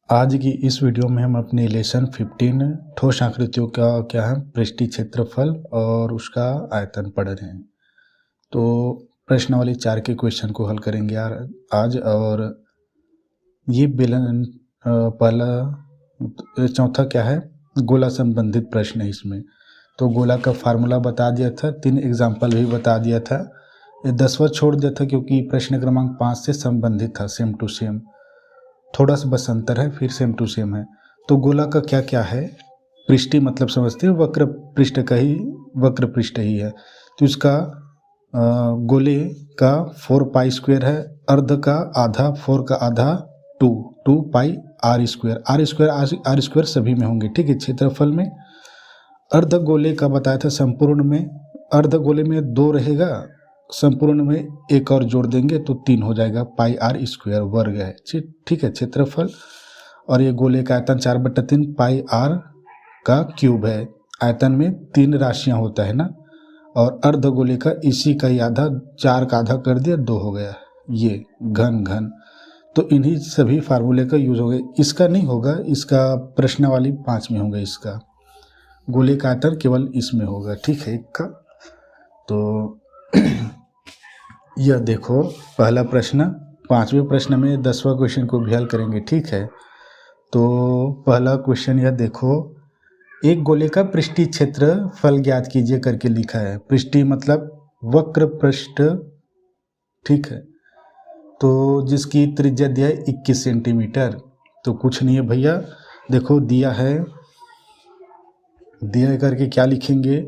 आज की इस वीडियो में हम अपने लेसन 15 ठोस आकृतियों का क्या है पृष्ठीय क्षेत्रफल और उसका आयतन पढ़ रहे हैं। तो प्रश्नावली 4 के क्वेश्चन को हल करेंगे यार आज। और ये बेलन पहला चौथा क्या है, गोला संबंधित प्रश्न है इसमें। तो गोला का फार्मूला बता दिया था, 3 एग्जाम्पल भी बता दिया था। ये 10वां छोड़ दिया था क्योंकि प्रश्न क्रमांक 5 से संबंधित था, सेम टू सेम। थोड़ा सा बस अंतर है, फिर सेम टू सेम है। तो गोला का क्या क्या है, पृष्ठीय मतलब समझते हो, वक्र पृष्ठ का ही वक्र पृष्ठ ही है। तो इसका गोले का 4 पाई स्क्वायर है, अर्ध का आधा 4 का आधा 2 पाई आर स्क्वायर सभी में होंगे, ठीक है। क्षेत्रफल में अर्ध गोले का बताया था, संपूर्ण में अर्ध गोले में 2 रहेगा, संपूर्ण में 1 और जोड़ देंगे तो 3 हो जाएगा, पाई आर स्क्वायर वर्ग है, ठीक है क्षेत्रफल। और ये गोले का आयतन 4/3 पाई आर का क्यूब है। आयतन में 3 राशियां होता है ना, और अर्ध गोले का इसी का ही आधा, 4 का आधा कर दिया 2 हो गया, ये घन। तो इन्हीं सभी फार्मूले का यूज हो गया। इसका नहीं होगा, इसका प्रश्नावली 5 में होगा, इसका गोले का आयतन केवल इसमें होगा, ठीक है। एक का तो यह देखो पहला प्रश्न, 5वें प्रश्न में 10वां क्वेश्चन को भी हल करेंगे, ठीक है। तो पहला क्वेश्चन यह देखो, एक गोले का पृष्ठीय क्षेत्रफल ज्ञात कीजिए करके लिखा है। पृष्ठीय मतलब वक्र पृष्ठ, ठीक है। तो जिसकी त्रिज्या दिया है 21 सेंटीमीटर। तो कुछ नहीं है भैया, देखो दिया है करके क्या लिखेंगे,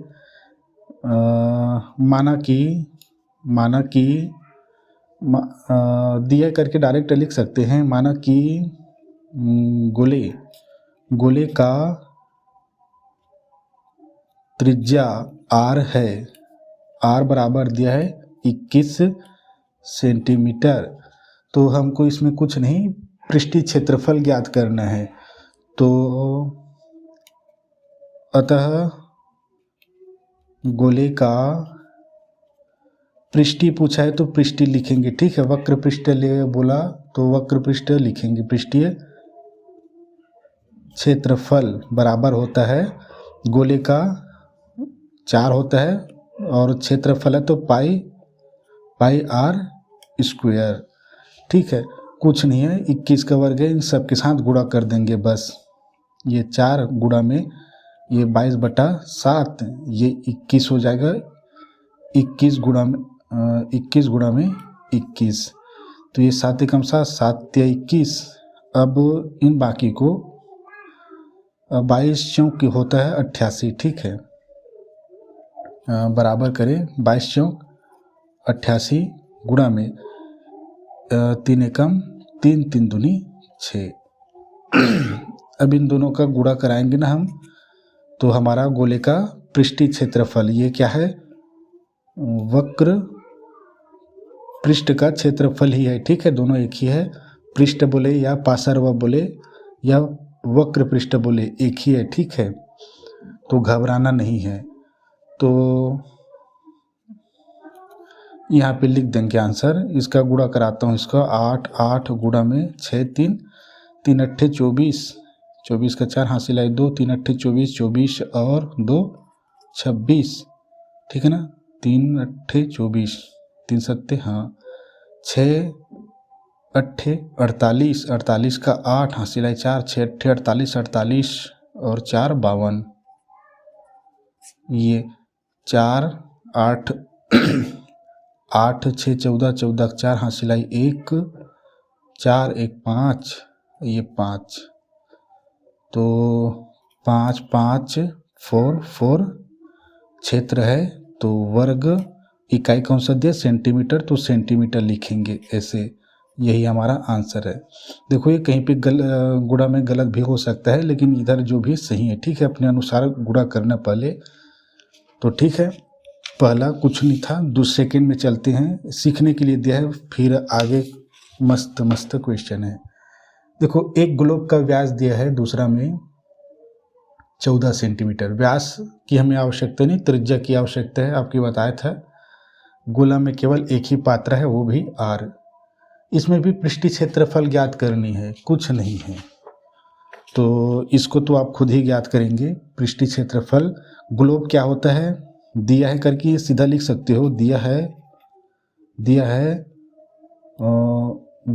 माना कि दिया करके डायरेक्ट लिख सकते हैं। माना कि गोले का त्रिज्या r है, r बराबर दिया है 21 सेंटीमीटर। तो हमको इसमें कुछ नहीं, पृष्ठीय क्षेत्रफल ज्ञात करना है। तो अतः गोले का पृष्ठीय पूछा है तो पृष्ठीय लिखेंगे, ठीक है। वक्र पृष्ठ ले बोला तो वक्र पृष्ठ लिखेंगे। पृष्ठीय क्षेत्रफल बराबर होता है, गोले का 4 होता है और क्षेत्रफल है तो पाई आर स्क्वायर, ठीक है। कुछ नहीं है, 21 का वर्ग है, इन सब के साथ गुणा कर देंगे बस। ये 4 गुणा में ये 22/7, ये 21 हो जाएगा। 21 गुणा में 21, तो ये 7 एकम 7, 7 या 21। अब इन बाकी को 22 चौक होता है 88, ठीक है। बराबर करें 22 चौक 88 गुणा में 3 एकम 3, 3 दूनी 6। अब इन दोनों का गुणा कराएंगे ना हम, तो हमारा गोले का पृष्ठीय क्षेत्रफल ये क्या है, वक्र पृष्ठ का क्षेत्रफल ही है, ठीक है। दोनों एक ही है, पृष्ठ बोले या पार्श्व बोले या वक्र पृष्ठ बोले एक ही है, ठीक है। तो घबराना नहीं है। तो यहाँ पे लिख देंगे आंसर। इसका गुणा कराता हूँ, इसका 8 गुणा में 6, 3 अट्ठे 24, 24 का 4 हासिल आए 2, 3 अट्ठे 24, 24 और 2 26, ठीक है ना। 3 अट्ठे 24, 3 सत्ते हाँ, 6 अट्ठे 48, 48 का 8 हासिल आए 4, 6 अट्ठे 48, 48 और 4 52। ये 4 8 8 6 14, 14 का 4 हासिल आई 1, 4 1 5, ये 5। तो 5 5 4 4 क्षेत्र है, तो वर्ग इकाई कौन सा दिया, सेंटीमीटर, तो सेंटीमीटर लिखेंगे ऐसे। यही हमारा आंसर है। देखो ये कहीं पे गुणा में गलत भी हो सकता है, लेकिन इधर जो भी सही है, ठीक है। अपने अनुसार गुणा करना पहले, तो ठीक है। पहला कुछ नहीं था, दूसरे सेकेंड में चलते हैं, सीखने के लिए दिया है, फिर आगे मस्त क्वेश्चन है। देखो एक ग्लोब का व्यास दिया है, दूसरा में 14 सेंटीमीटर। व्यास की हमें आवश्यकता नहीं, त्रिज्या की आवश्यकता है, आपकी बताया था। गोला में केवल एक ही पात्र है, वो भी r। इसमें भी पृष्ठीय क्षेत्रफल ज्ञात करनी है, कुछ नहीं है। तो इसको तो आप खुद ही ज्ञात करेंगे। पृष्ठीय क्षेत्रफल ग्लोब क्या होता है, दिया है करके ये सीधा लिख सकते हो। दिया है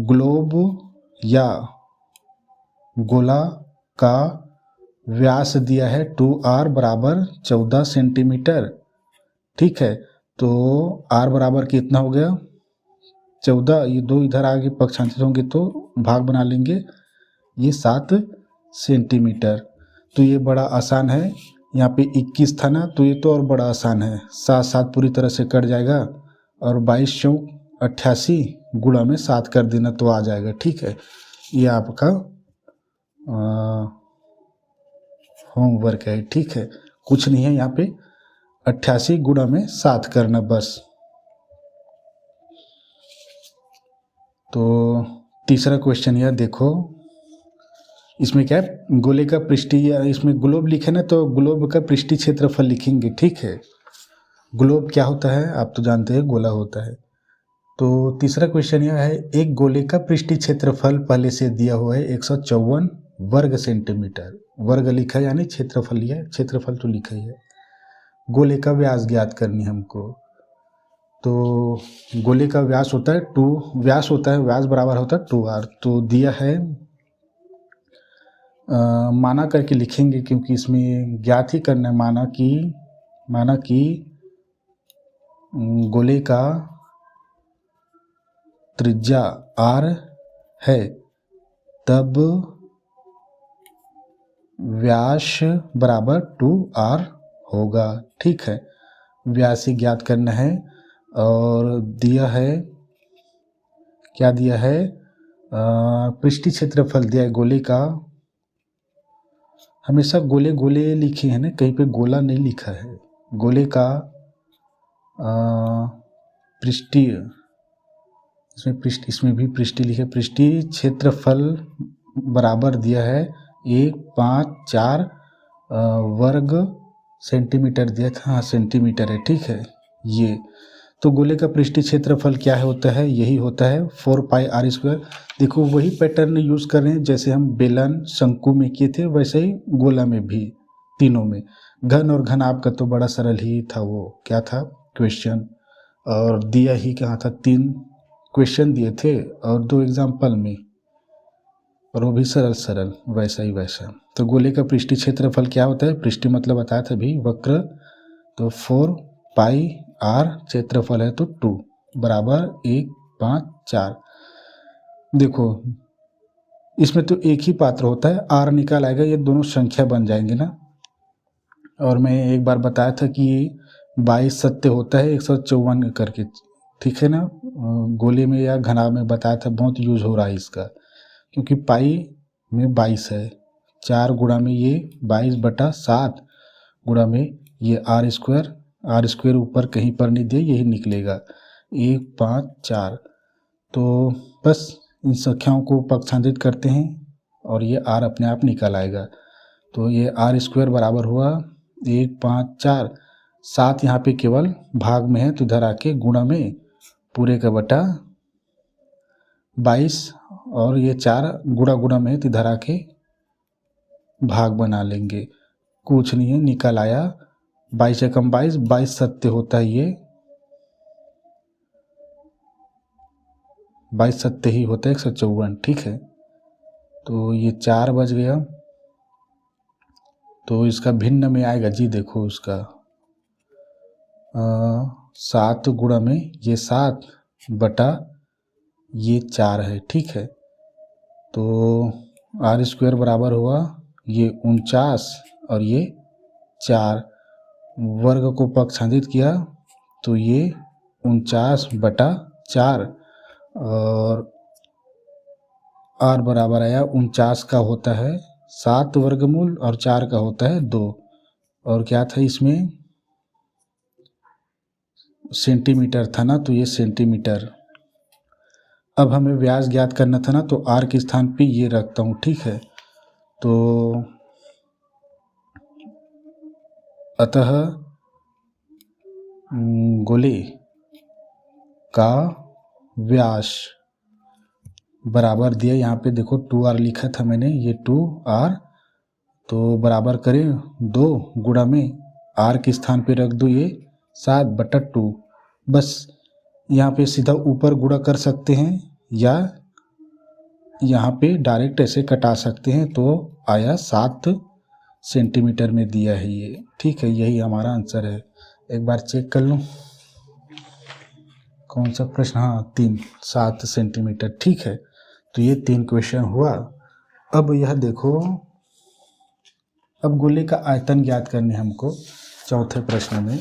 ग्लोब या गोला का व्यास दिया है 2r बराबर 14 सेंटीमीटर। ठीक है, तो r बराबर कितना हो गया 14, ये 2 इधर आगे पक्षांतर होंगे तो भाग बना लेंगे, ये 7 सेंटीमीटर। तो ये बड़ा आसान है, यहाँ पे 21 था ना, तो ये तो और बड़ा आसान है। 7 7 पूरी तरह से कट जाएगा और 22 चौक 88 गुणा में 7 कर देना तो आ जाएगा। ठीक है, ये आपका होमवर्क है। ठीक है, कुछ नहीं है, यहाँ पे 88 गुणा में 7 करना बस। तो तीसरा क्वेश्चन यह देखो, इसमें क्या है, गोले का पृष्ठीय, इसमें ग्लोब लिखे ना तो ग्लोब का पृष्ठीय क्षेत्रफल लिखेंगे। ठीक है, ग्लोब क्या होता है आप तो जानते हैं, गोला होता है। तो तीसरा क्वेश्चन यह है, एक गोले का पृष्ठीय क्षेत्रफल पहले से दिया हुआ है 154 वर्ग सेंटीमीटर। वर्ग लिखा है यानी क्षेत्रफल लिया है, क्षेत्रफल तो लिखा ही है। गोले का व्यास ज्ञात करनी हमको। तो गोले का व्यास होता है व्यास बराबर होता है 2r। तो दिया है, माना करके लिखेंगे क्योंकि इसमें ज्ञात ही करना है। माना कि गोले का त्रिज्या r है, तब व्यास बराबर 2r होगा। ठीक है, व्यास ही ज्ञात करना है। और दिया है, क्या दिया है, पृष्ठीय क्षेत्रफल दिया है गोले का। हमेशा गोले गोले लिखे हैं ना, कहीं पे गोला नहीं लिखा है। गोले का पृष्ठीय, इसमें भी पृष्ठीय लिखे, पृष्ठीय क्षेत्रफल बराबर दिया है 154 वर्ग सेंटीमीटर दिया था। हाँ, सेंटीमीटर है। ठीक है, ये तो गोले का पृष्ठीय क्षेत्रफल क्या है, होता है, यही होता है 4 पाई r स्क्वायर। देखो वही पैटर्न यूज़ कर रहे हैं जैसे हम बेलन शंकु में किए थे, वैसे ही गोला में भी, तीनों में। घन और घन आपका तो बड़ा सरल ही था, वो क्या था क्वेश्चन, और दिया ही कहाँ था, 3 क्वेश्चन दिए थे और 2 एग्जाम्पल में, और वो भी सरल वैसा ही वैसा। तो गोले का पृष्ठीय क्षेत्रफल क्या होता है, पृष्ठीय मतलब बताया था भी, वक्र, तो 4 पाई r, क्षेत्रफल है तो 2 बराबर 154। देखो इसमें तो एक ही पात्र होता है, r निकाल आएगा, ये दोनों संख्या बन जाएंगे ना। और मैं एक बार बताया था कि 22 सत्य होता है 154 करके। ठीक है ना, गोले में या घना में बताया था, बहुत यूज हो रहा है इसका, क्योंकि पाई में 22 है, 4 गुणा में ये 22/7 गुणा में ये r स्क्वायर ऊपर कहीं पर नहीं दिया, यही निकलेगा 154। तो बस इन संख्याओं को पक्षांतरित करते हैं और ये r अपने आप निकल आएगा। तो ये r स्क्वायर बराबर हुआ 154, 7 यहाँ पे केवल भाग में है तो इधर आके गुणा में पूरे का बटा 22, और ये 4 गुणा में है तो इधर आके भाग बना लेंगे, कुछ नहीं है, निकल आया 22 से कम 22 सत्य होता है, ये 22 सत्य ही होता है 154। ठीक है, तो ये 4 बच गया, तो इसका भिन्न में आएगा जी, देखो उसका 7 गुणा में ये 7 बटा ये 4 है। ठीक है, तो r स्क्वायर बराबर हुआ ये 49 और ये 4, वर्ग को पक्षांतरित किया तो ये 49/4, और r बराबर आया 49 का होता है 7 वर्गमूल और 4 का होता है 2, और क्या था इसमें सेंटीमीटर था ना, तो ये सेंटीमीटर। अब हमें व्यास ज्ञात करना था ना, तो r के स्थान पे ये रखता हूँ। ठीक है, तो अतः गोले का व्यास बराबर दिया, यहाँ पे देखो 2r लिखा था मैंने, ये 2r तो बराबर करें 2 गुणा में r के स्थान पे रख दो ये 7/2। बस यहाँ पे सीधा ऊपर गुणा कर सकते हैं या यहाँ पे डायरेक्ट ऐसे कटा सकते हैं। तो आया 7 सेंटीमीटर में दिया है ये। ठीक है, यही हमारा आंसर है। एक बार चेक कर लूँ कौन सा प्रश्न। हाँ 7 सेंटीमीटर। ठीक है, तो ये 3 क्वेश्चन हुआ। अब यह देखो, अब गोले का आयतन ज्ञात करने हमको चौथे प्रश्न में।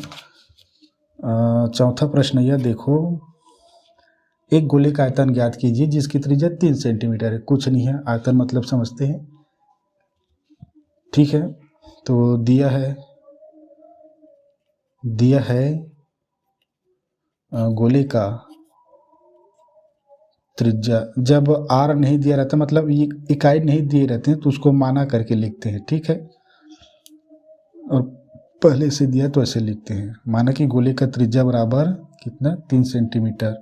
चौथा प्रश्न यह देखो, एक गोले का आयतन ज्ञात कीजिए जिसकी त्रिज्या 3 सेंटीमीटर है। कुछ नहीं है, आयतन मतलब समझते हैं। ठीक है, तो दिया है गोले का त्रिज्या। जब r नहीं दिया रहता, मतलब ये इकाई नहीं दिए रहते हैं, तो उसको माना करके लिखते हैं। ठीक है, और पहले से दिया तो ऐसे लिखते हैं। माना कि गोले का त्रिज्या बराबर कितना, 3 सेंटीमीटर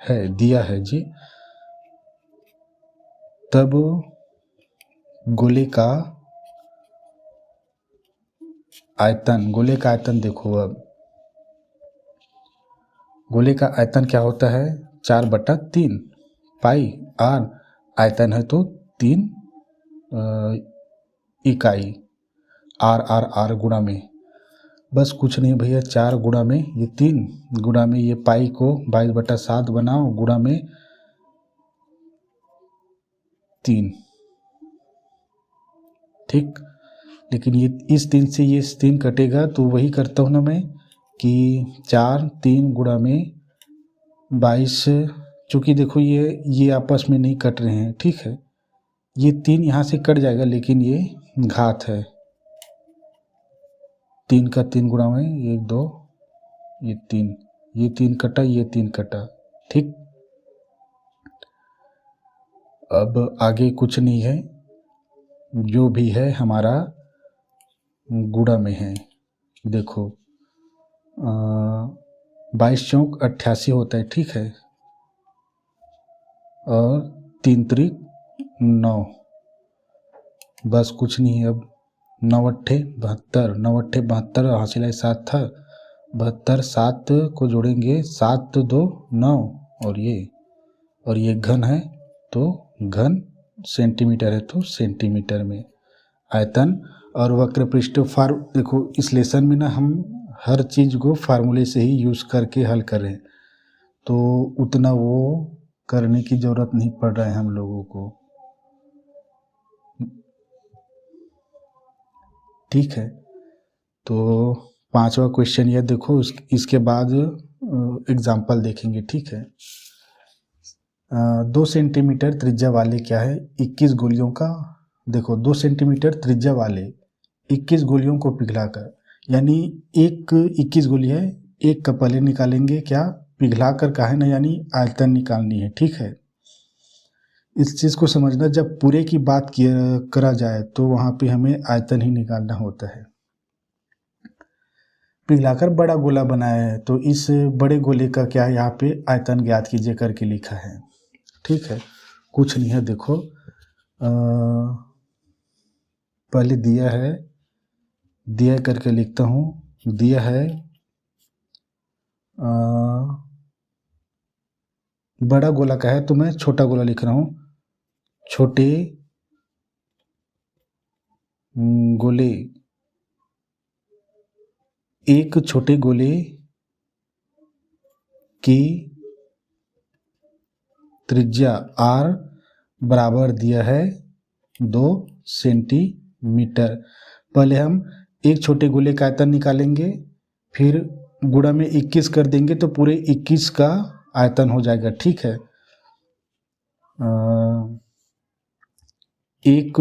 है, दिया है जी। तब गोले का आयतन देखो। अब गोले का आयतन क्या होता है, 4/3 पाई r। आयतन है तो 3 इकाई r गुणा में, बस कुछ नहीं भैया, 4 गुणा में ये 3 गुणा में ये पाई को 22/7 बनाओ, गुणा में 3। ठीक, लेकिन ये इस 3 से ये 3 कटेगा, तो वही करता हूँ ना मैं कि 4 3 गुणा में 22। चूँकि देखो ये आपस में नहीं कट रहे हैं। ठीक है, ये 3 यहाँ से कट जाएगा, लेकिन ये घात है। 3 का 3 गुणा में 1 2 ये 3 कटा, ये 3 कटा। ठीक, अब आगे कुछ नहीं है, जो भी है हमारा गुणा में है। देखो 22 चौक 88 होता है। ठीक है, और 3 त्रिक 9, बस कुछ नहीं है। अब 9 अट्ठे 72, 9 अट्ठे 72, हासिल 7 था, 72 7 को जोड़ेंगे 7 2 9, और ये घन है, तो घन सेंटीमीटर है, तो सेंटीमीटर में आयतन। और वक्र पृष्ठ देखो इस लेसन में ना हम हर चीज़ को फार्मूले से ही यूज़ करके हल करें, तो उतना वो करने की ज़रूरत नहीं पड़ रहा है हम लोगों को। ठीक है, तो 5वां क्वेश्चन यह देखो, इसके बाद एग्जाम्पल देखेंगे। ठीक है, 2 सेंटीमीटर त्रिज्या वाले क्या है 21 गोलियों का, देखो 2 सेंटीमीटर त्रिज्या वाले 21 गोलियों को पिघलाकर, यानी एक 21 गोली है, एक का पहले निकालेंगे क्या, पिघलाकर का है ना, यानी आयतन निकालनी है। ठीक है, इस चीज़ को समझना, जब पूरे की बात करा जाए तो वहाँ पे हमें आयतन ही निकालना होता है। पिघलाकर बड़ा गोला बनाया है, तो इस बड़े गोले का क्या है, यहाँ पे आयतन ज्ञात कीजिए करके लिखा है। ठीक है, कुछ नहीं है। देखो पहले दिया करके लिखता हूँ। दिया है बड़ा गोला का है, तो मैं छोटा गोला लिख रहा हूँ। छोटे गोले, एक छोटे गोले की त्रिज्या r बराबर दिया है 2 सेंटीमीटर। पहले हम एक छोटे गोले का आयतन निकालेंगे, फिर गुणा में 21 कर देंगे, तो पूरे 21 का आयतन हो जाएगा। ठीक है, एक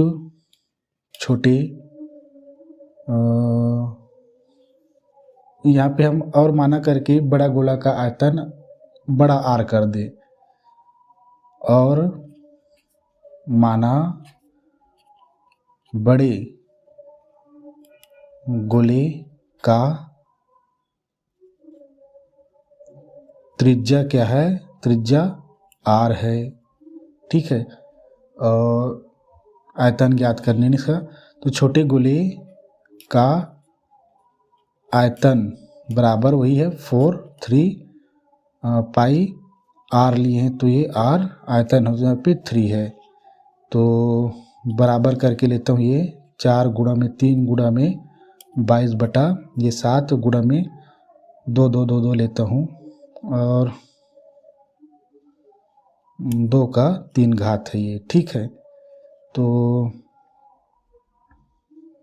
छोटे, यहाँ पे हम और माना करके बड़ा गोला का आयतन बड़ा r कर दे, और माना बड़े गोले का त्रिज्या क्या है, त्रिज्या r है। ठीक है, आयतन ज्ञात करने नहीं इसका। तो छोटे गोले का आयतन बराबर वही है 4 पाई आर लिए हैं, तो ये आर आयतन हो जाए पे 3 है। तो बराबर करके लेता हूँ, ये 4 गुणा में 3 गुणा में 22 बटा ये 7 गुणा में 2 2 2 2 लेता हूँ, और 2 का 3 घात है ये, ठीक है। तो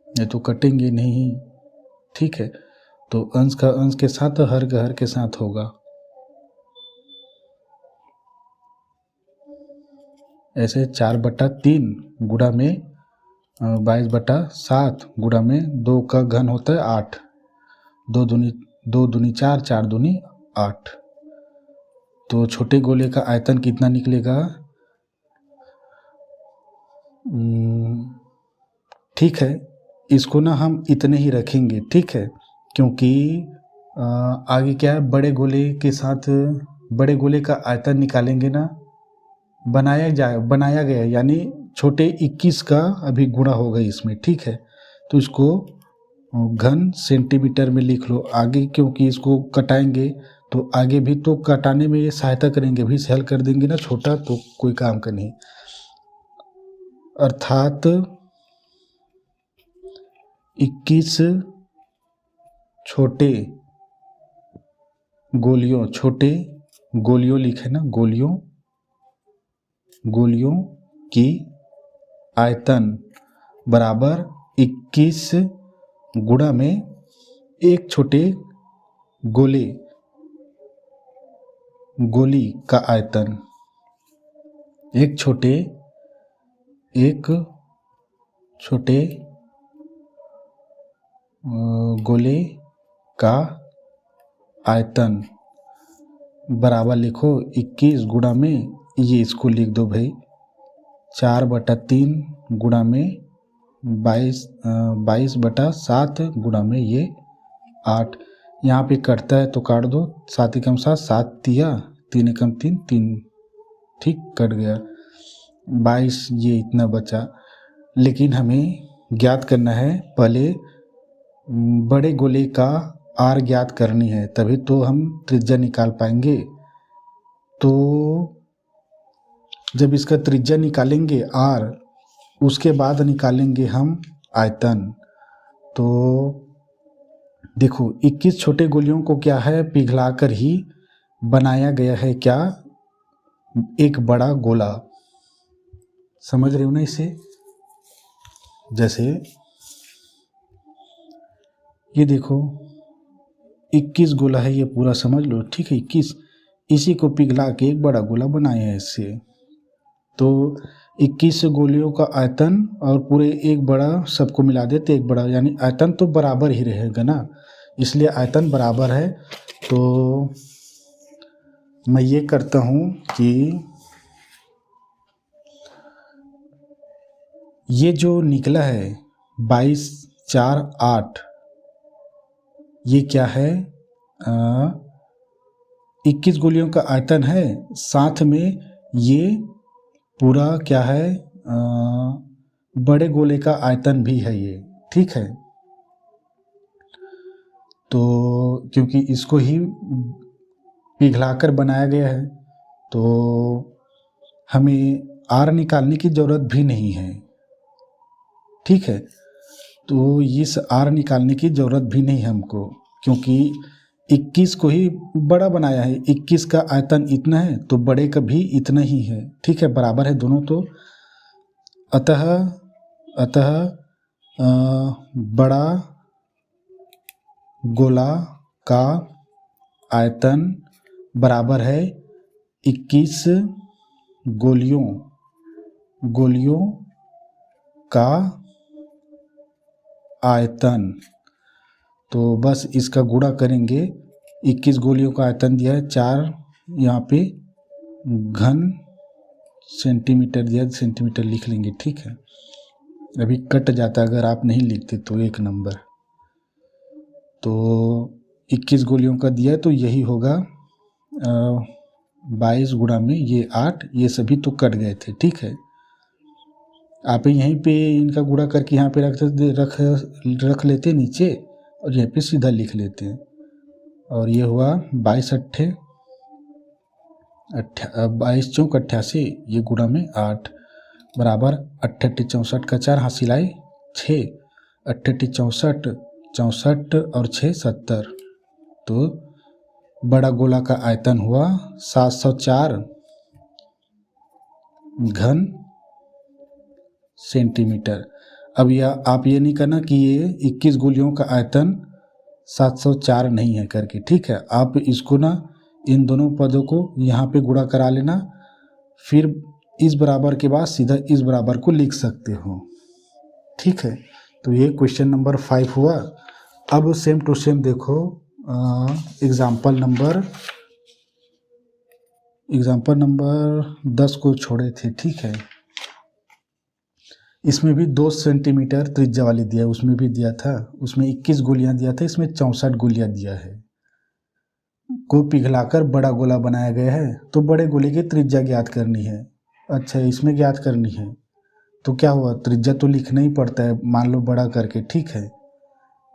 ये तो कटेंगे नहीं, ठीक है। तो अंश का अंश के साथ, हर का हर के साथ होगा। ऐसे 4/3 गुणा में 22/7 गुणा में 2 का घन होता है 8, 2 दूनी 4, 4 दूनी 8। तो छोटे गोले का आयतन कितना निकलेगा? ठीक है, इसको ना हम इतने ही रखेंगे, ठीक है, क्योंकि आगे क्या है, बड़े गोले के साथ बड़े गोले का आयतन निकालेंगे ना, बनाया गया, यानी छोटे 21 का अभी गुणा होगा इसमें, ठीक है। तो इसको घन सेंटीमीटर में लिख लो आगे, क्योंकि इसको कटाएंगे तो आगे भी तो कटाने में ये सहायता करेंगे, भी हल कर देंगे ना छोटा, तो कोई काम का नहीं। अर्थात 21 छोटे गोलियों लिखे ना, गोलियों की आयतन बराबर 21 गुणा में एक छोटे गोली का आयतन, एक छोटे गोले का आयतन बराबर लिखो 21 गुणा में, ये इसको लिख दो भाई 4/3 गुणा में 22/7 गुणा में ये 8। यहाँ पे कटता है तो काट दो, 7 एकम 7, 7 तिया 3 एकम 3, 3, ठीक, कट गया 22, ये इतना बचा। लेकिन हमें ज्ञात करना है, पहले बड़े गोले का आर ज्ञात करनी है, तभी तो हम त्रिज्या निकाल पाएंगे। तो जब इसका त्रिज्या निकालेंगे आर, उसके बाद निकालेंगे हम आयतन। तो देखो 21 छोटे गोलियों को क्या है, पिघलाकर ही बनाया गया है, क्या, एक बड़ा गोला। समझ रहे हो ना इसे? जैसे ये देखो 21 गोला है, ये पूरा समझ लो, ठीक है, 21, इसी को पिघला के एक बड़ा गोला बनाया है इससे। तो 21 गोलियों का आयतन और पूरे एक बड़ा, सबको मिला देते एक बड़ा, यानी आयतन तो बराबर ही रहेगा ना, इसलिए आयतन बराबर है। तो मैं ये करता हूँ कि ये जो निकला है 22, 4, 8, ये क्या है, 21 गोलियों का आयतन है, साथ में ये पूरा क्या है, बड़े गोले का आयतन भी है ये, ठीक है। तो क्योंकि इसको ही पिघलाकर बनाया गया है, तो हमें आर निकालने की ज़रूरत भी नहीं है, ठीक है। तो इस आर निकालने की ज़रूरत भी नहीं हमको, क्योंकि 21 को ही बड़ा बनाया है, 21 का आयतन इतना है तो बड़े का भी इतना ही है, ठीक है, बराबर है दोनों। तो अतः बड़ा गोला का आयतन बराबर है 21 गोलियों का आयतन। तो बस इसका गुणा करेंगे, 21 गोलियों का आयतन दिया है 4, यहाँ पे घन सेंटीमीटर दिया, सेंटीमीटर लिख लेंगे, ठीक है। अभी कट जाता अगर आप नहीं लिखते तो 1 नंबर। तो 21 गोलियों का दिया है तो यही होगा 22 गुणा में ये 8, ये सभी तो कट गए थे, ठीक है। आप यहीं पे इनका गुणा करके यहाँ पे रख लेते नीचे और यहाँ पे सीधा लिख लेते हैं। और ये हुआ 22 चौक 88, ये गुणा में 8 बराबर 88 64 का 4 हासिल आए 6, 88 64 64 और 6 70। तो बड़ा गोला का आयतन हुआ 704 घन सेंटीमीटर। अब यह आप ये नहीं करना कि ये 21 गोलियों का आयतन 704 नहीं है करके, ठीक है। आप इसको ना इन दोनों पदों को यहाँ पे गुणा करा लेना, फिर इस बराबर के बाद सीधा इस बराबर को लिख सकते हो, ठीक है। तो ये क्वेश्चन नंबर 5 हुआ। अब सेम टू सेम देखो एग्जाम्पल नंबर 10 को छोड़े थे, ठीक है। इसमें भी 2 सेंटीमीटर त्रिज्या वाली दिया है, उसमें भी दिया था, उसमें 21 गोलियां दिया था, इसमें 64 गोलियां दिया है। को पिघलाकर बड़ा गोला बनाया गया है, तो बड़े गोले की त्रिज्या ज्ञात करनी है। अच्छा, इसमें ज्ञात करनी है तो क्या हुआ, त्रिज्या तो लिखना ही पड़ता है, मान लो बड़ा करके, ठीक है।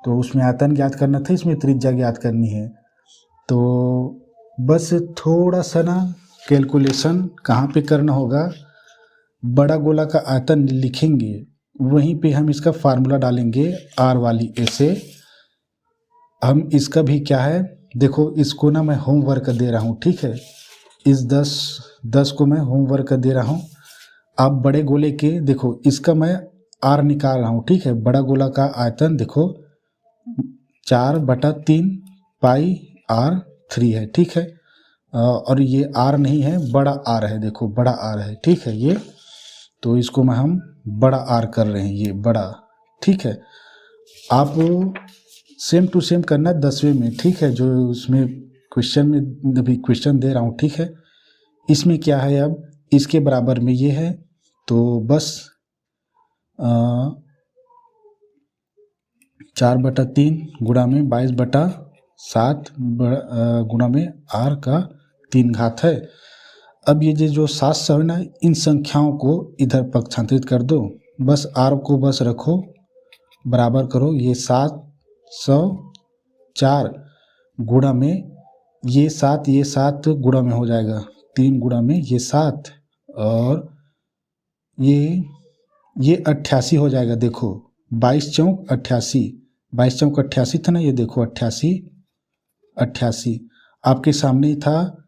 तो उसमें आयतन ज्ञात करना था, इसमें त्रिज्या ज्ञात करनी है। तो बस थोड़ा सा ना कैलकुलेशन कहाँ पे करना होगा, बड़ा गोला का आयतन लिखेंगे, वहीं पे हम इसका फार्मूला डालेंगे आर वाली ए से। हम इसका भी क्या है, देखो इसको ना मैं होमवर्क दे रहा हूँ, ठीक है। इस 10 को मैं होमवर्क दे रहा हूँ। आप बड़े गोले के देखो, इसका मैं आर निकाल रहा हूँ, ठीक है। बड़ा गोला का आयतन देखो 4/3 पाई R3 है, ठीक है। और ये आर नहीं है, बड़ा आर है, देखो बड़ा आर है, ठीक है। ये तो इसको मैं हम बड़ा आर कर रहे हैं, ये बड़ा, ठीक है। आप सेम टू सेम करना 10वें में, ठीक है, जो उसमें क्वेश्चन में अभी क्वेश्चन दे रहा हूँ, ठीक है। इसमें क्या है, अब इसके बराबर में ये है, तो बस 4/3 गुणा में 22/7 गुणा में r का 3 घात है। अब ये जो 700 है ना, इन संख्याओं को इधर पक्षांतरित कर दो, बस r को बस रखो, बराबर करो, ये 704 गुणा में ये 7 गुणा में हो जाएगा, 3 गुणा में ये 7 और ये 88 हो जाएगा। देखो 22 चौक 88, 22 चौक 88 था ना, ये देखो 88 आपके सामने ही था।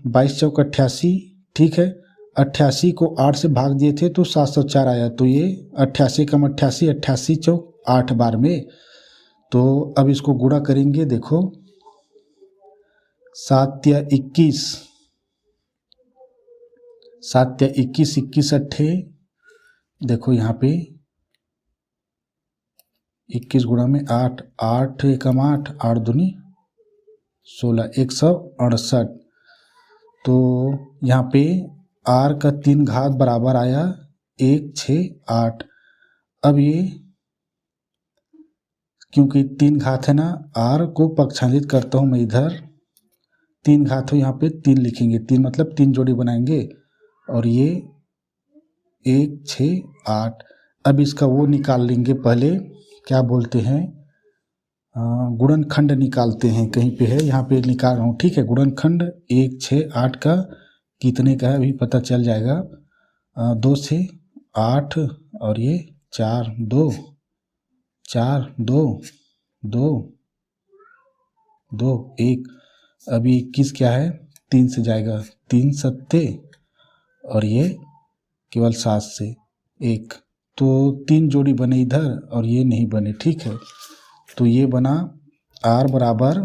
22 चौक 88, ठीक है। 88 को 8 से भाग दिए थे तो 704 आया, तो ये 88 कम 88, 88 चौक 8 बार में। तो अब इसको गुणा करेंगे, देखो 7 या 21, 7 या 21, 21 अट्ठे, देखो यहाँ पे 21 गुणा में 8, 8 एकम 8, 8 दूनी 16, 168। तो यहाँ पे r का 3 घात बराबर आया 168। अब ये क्योंकि 3 घात है ना, r को पक्षांतरित करता हूँ मैं इधर, 3 घात हो, यहाँ पे 3 लिखेंगे, 3 मतलब 3 जोड़ी बनाएंगे और ये 168। अब इसका वो निकाल लेंगे, पहले क्या बोलते हैं, गुणनखंड निकालते हैं, कहीं पे है, यहाँ पे निकाल रहा हूँ, ठीक है। गुणनखंड 168 का कितने का है अभी पता चल जाएगा, 2 से 8 और ये 4 2 4 2 2 2 1, अभी 21 क्या है, 3 से जाएगा, 3 सत्ते और ये केवल 7 से 1, तो 3 जोड़ी बने इधर और ये नहीं बने, ठीक है। तो ये बना r बराबर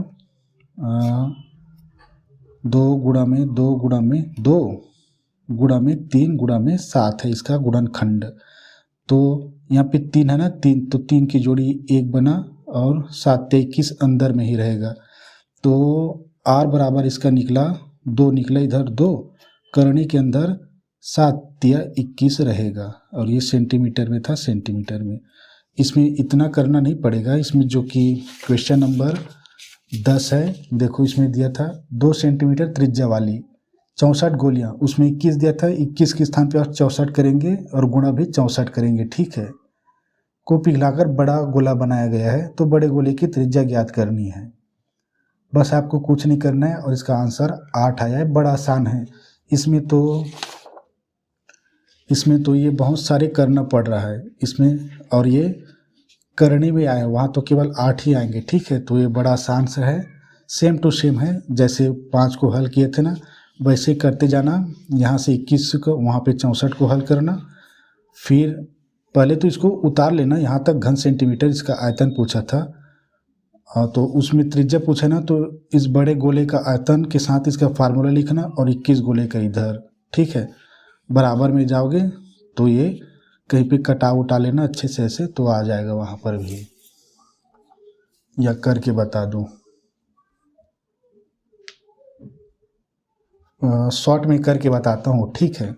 2 गुणा में 2 गुणा में 2 गुणा में 3 गुणा में 7 है इसका गुणनखंड। तो यहाँ पे 3 है ना, 3 तो 3 की जोड़ी 1 बना और 7 21 अंदर में ही रहेगा। तो r बराबर इसका निकला 2, निकला इधर 2, करने के अंदर 7 या 21 रहेगा और ये सेंटीमीटर में था, सेंटीमीटर में। इसमें इतना करना नहीं पड़ेगा, इसमें जो कि क्वेश्चन नंबर 10 है, देखो इसमें दिया था 2 सेंटीमीटर त्रिज्या वाली 64 गोलियाँ, उसमें 21 दिया था, 21 के स्थान पे 64 करेंगे और गुणा भी 64 करेंगे, ठीक है। को पिघलाकर बड़ा गोला बनाया गया है, तो बड़े गोले की त्रिज्या ज्ञात करनी है। बस आपको कुछ नहीं करना है और इसका आंसर 8 आया है। बड़ा आसान है। इसमें तो ये बहुत सारे करना पड़ रहा है इसमें, और ये करने भी आए, वहाँ तो केवल 8 ही आएंगे, ठीक है। तो ये बड़ा आसान सा है, सेम टू सेम है, जैसे 5 को हल किए थे ना, वैसे करते जाना। यहाँ से 21 को, वहाँ पे 64 को हल करना, फिर पहले तो इसको उतार लेना, यहाँ तक घन सेंटीमीटर इसका आयतन पूछा था। तो उसमें त्रिज्या पूछा ना, तो इस बड़े गोले का आयतन के साथ इसका फार्मूला लिखना और 21 गोले का इधर, ठीक है। बराबर में जाओगे तो ये कहीं पे कटा उटा लेना अच्छे से, ऐसे तो आ जाएगा वहाँ पर भी, या करके बता दूँ। शॉर्ट में करके बताता हूँ, ठीक है।